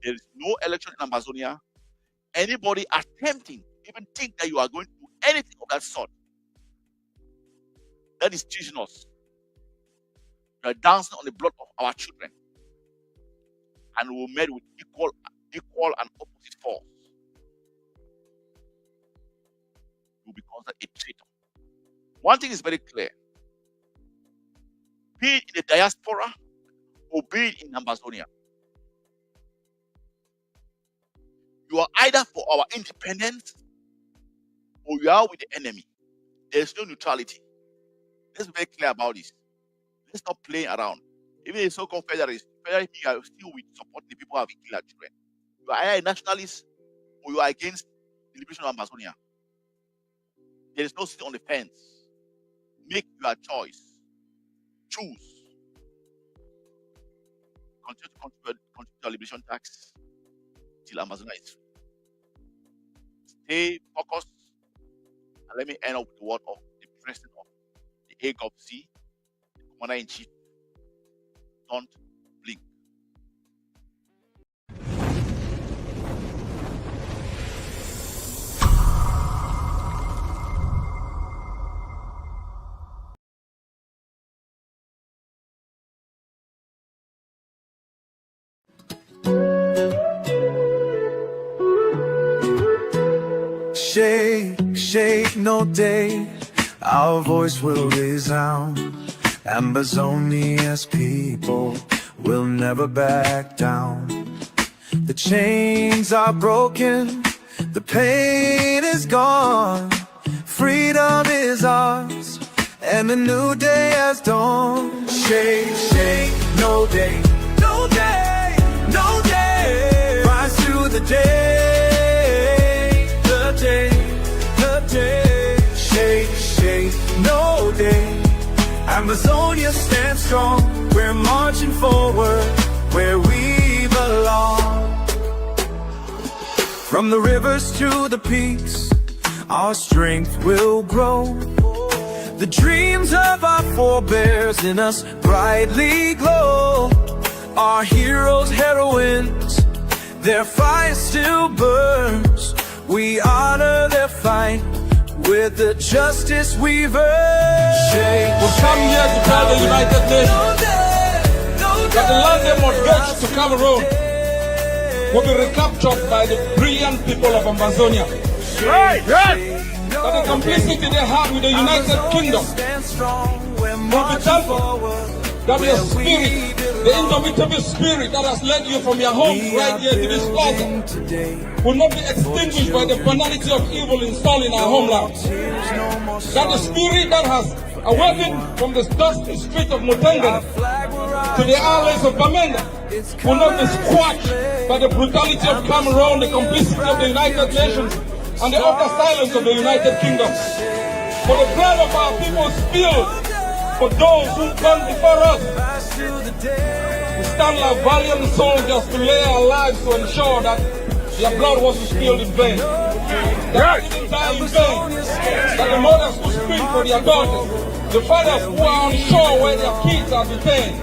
There is no election in Ambazonia. Anybody attempting, even think that you are going to do anything of that sort, that is treasonous. You are dancing on the blood of our children, and we will meet with equal and opposite force. You will be considered a traitor. One thing is very clear: be it in the diaspora or be it in Ambazonia, you are either for our independence or you are with the enemy. There is no neutrality. Let's be very clear about this. Let's stop playing around. Even the so-called federalists, you are still with supporting the people who have been killed children. You are either a nationalist or you are against the liberation of Ambazonia. There is no sitting on the fence. Make your choice. Choose. Continue to contribute to the liberation tax till Ambazonia is free. Stay focused. And let me end up with the word of the president of the AGOPC, the commander-in-chief. Don't blink. Shake, shake, no day, our voice will resound. Ambazonia's people will never back down. The chains are broken, the pain is gone. Freedom is ours, and a new day has dawned. Shake, shake, no day, no day, no day. Rise to the day, the day, the day. Shake, shake, no day. Amazonia stands strong. We're marching forward where we belong. From the rivers to the peaks, our strength will grow. The dreams of our forebears in us brightly glow. Our heroes, heroines, their fire still burns. We honor their fight with the justice we've earned. We've come here to tell the United Nations that the land they mortgaged to Cameroon will be recaptured by the brilliant people of Ambazonia. Right, right. That the complicity they have with the United Kingdom will be tempered. That your spirit, the indomitable spirit that has led you from your home right here to this plaza, will not be extinguished by the banality of evil installed in our homeland. That the spirit that has awakened from the dusty street of Mutengen to the islands of Bamenda will not be squashed by the brutality of Cameroon, the complicity of the United Nations, and the utter silence of the United Kingdom. For the blood of our people spilled for those who come before us. We stand like valiant soldiers to lay our lives to ensure that their blood wasn't spilled in vain. That they didn't die in vain. That the mothers who scream for their daughters, the fathers who are on shore where their kids are detained,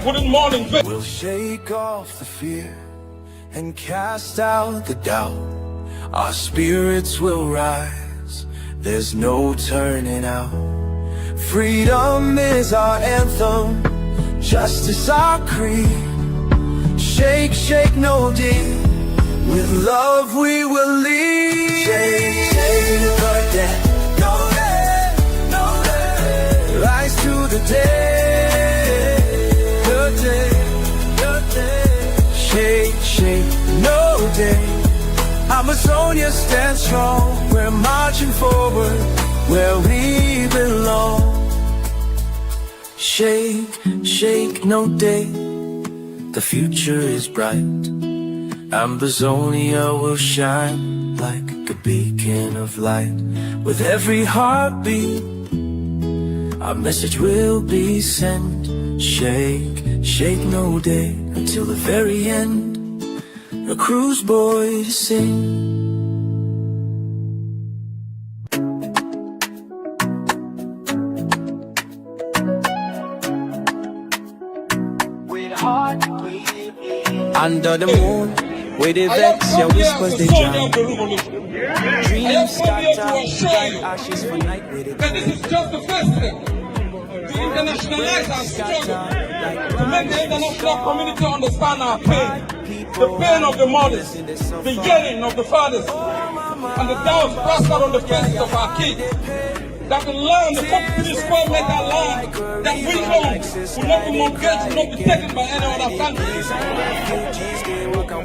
wouldn't mourn in vain. We'll shake off the fear and cast out the doubt. Our spirits will rise. There's no turning out. Freedom is our anthem, justice our creed. Shake, shake, no deed. With love we will lead. Shake, shake, no day, no day, no day. Rise to the day, day. Ambazonia stands strong, we're marching forward where we belong. Shake, shake no day, the future is bright. Ambazonia will shine like a beacon of light. With every heartbeat, our message will be sent. Shake, shake no day, until the very end, a cruise boy to sing. Under the moon, where they vex, your whispers they drown. Dreams scattered like ashes for night. And this is just the first step to internationalize our struggle, to make the international community understand our pain, the pain of the mothers, the yearning of the fathers, and the doubts plastered on the faces of our kids. That the land, the 43 square meter land that we own, will not be mortgaged, will not be taken by any other country.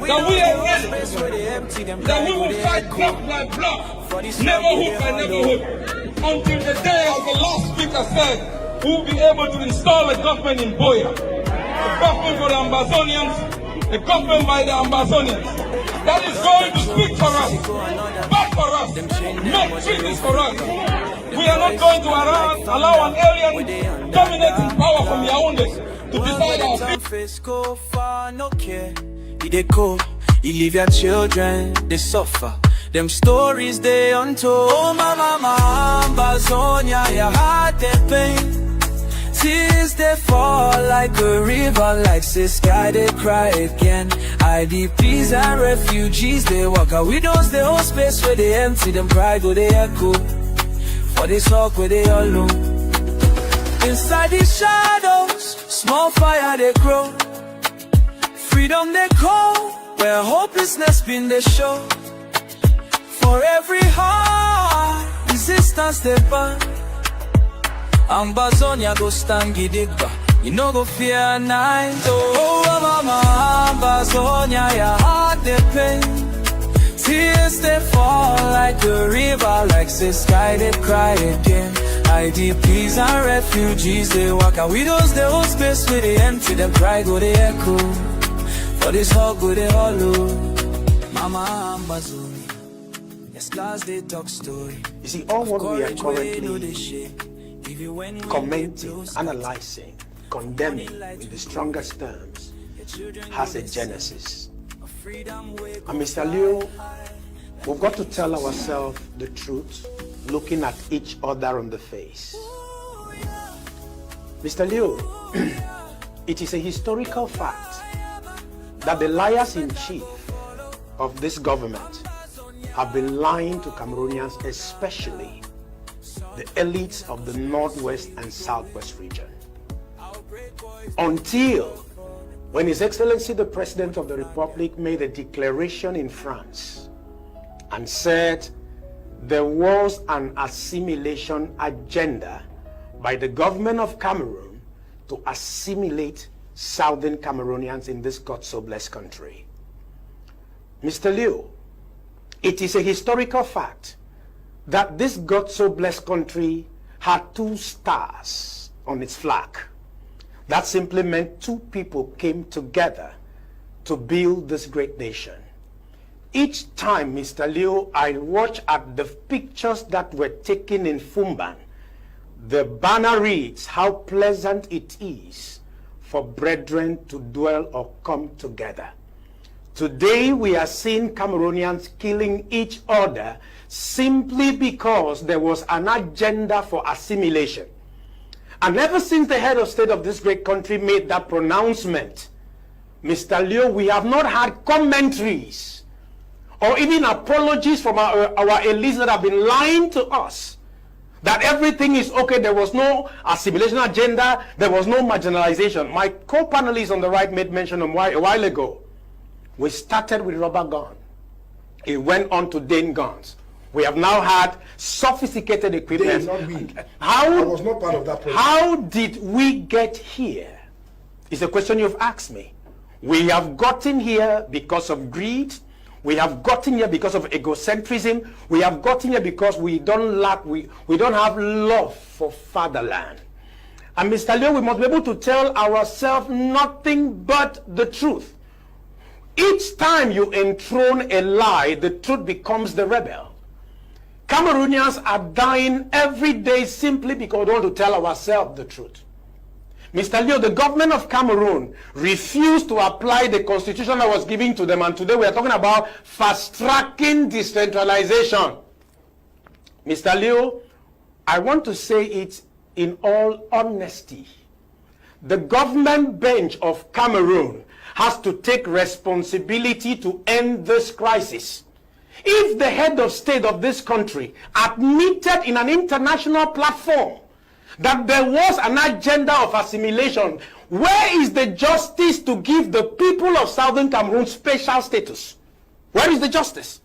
That we are ready, that we will fight block by block, neighborhood by neighborhood, until the day, as the last speaker said, we will be able to install a government in Boya. A government for the Ambazonians, a government by the Ambazonians. That is going to speak for us, fight for us, make treaties for us. We are not going to allow an alien dominating power from Yaoundé to decide our future. Go far, no care. They go, you leave your children, they suffer. Them stories they untold. Oh mama, Ambazonia, your heart they pain. Tears they fall like a river, like the sky they cry again. IDPs and refugees they walk out. Widows they hold space where they empty, them pride where they echo. For they talk where they all know. Inside these shadows, small fire they grow. Freedom they call, where hopelessness been they show. For every heart, resistance they burn. Ambazonia go stand gidigba, you no go fear night. Oh mama, Ambazonia, your heart they pain. Tears they fall like a river, like the sky they cry again. IDPs and refugees they walk out. Widows they hold space where they empty, them cry go they echo. For this hug go they hollow. Mama Ambazonia, the scars they talk story. You see, all what we are currently commenting, analyzing, condemning in the strongest terms has a genesis. And Mr. Leo, we've got to tell ourselves the truth, looking at each other on the face. Mr. Leo, it is a historical fact that the liars-in-chief of this government have been lying to Cameroonians, especially the elites of the Northwest and Southwest region. Until when His Excellency the President of the Republic made a declaration in France and said there was an assimilation agenda by the government of Cameroon to assimilate Southern Cameroonians in this God-so-blessed country. Mr. Leo, it is a historical fact that this God-so-blessed country had 2 stars on its flag. That simply meant 2 people came together to build this great nation. Each time, Mr. Leo, I watch at the pictures that were taken in Fumban, the banner reads, how pleasant it is for brethren to dwell or come together. Today, we are seeing Cameroonians killing each other simply because there was an agenda for assimilation. And ever since the head of state of this great country made that pronouncement, Mr. Leo, we have not had commentaries or even apologies from our elites that have been lying to us that everything is okay, there was no assimilation agenda, there was no marginalization. My co-panelist on the right made mention a while ago. We started with rubber gun. It went on to Dane guns. We have now had sophisticated equipment. I was not part of that program. How did we get here? It's a question you've asked me. We have gotten here because of greed. We have gotten here because of egocentrism. We have gotten here because we don't have love for fatherland. And Mr. Leo, we must be able to tell ourselves nothing but the truth. Each time you enthrone a lie, the truth becomes the rebel. Cameroonians are dying every day simply because we want to tell ourselves the truth. Mr. Leo, the government of Cameroon refused to apply the constitution that was given to them, and today we are talking about fast-tracking decentralization. Mr. Leo, I want to say it in all honesty. The government bench of Cameroon has to take responsibility to end this crisis. If the head of state of this country admitted in an international platform that there was an agenda of assimilation, where is the justice to give the people of Southern Cameroon special status? Where is the justice?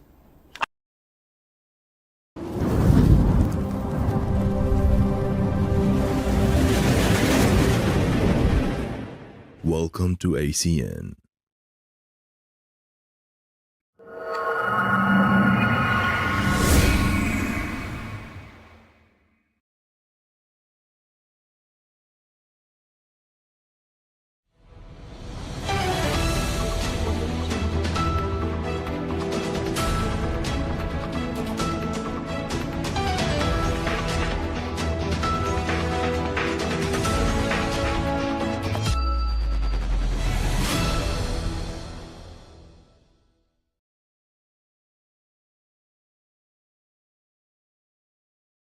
Welcome to ACN.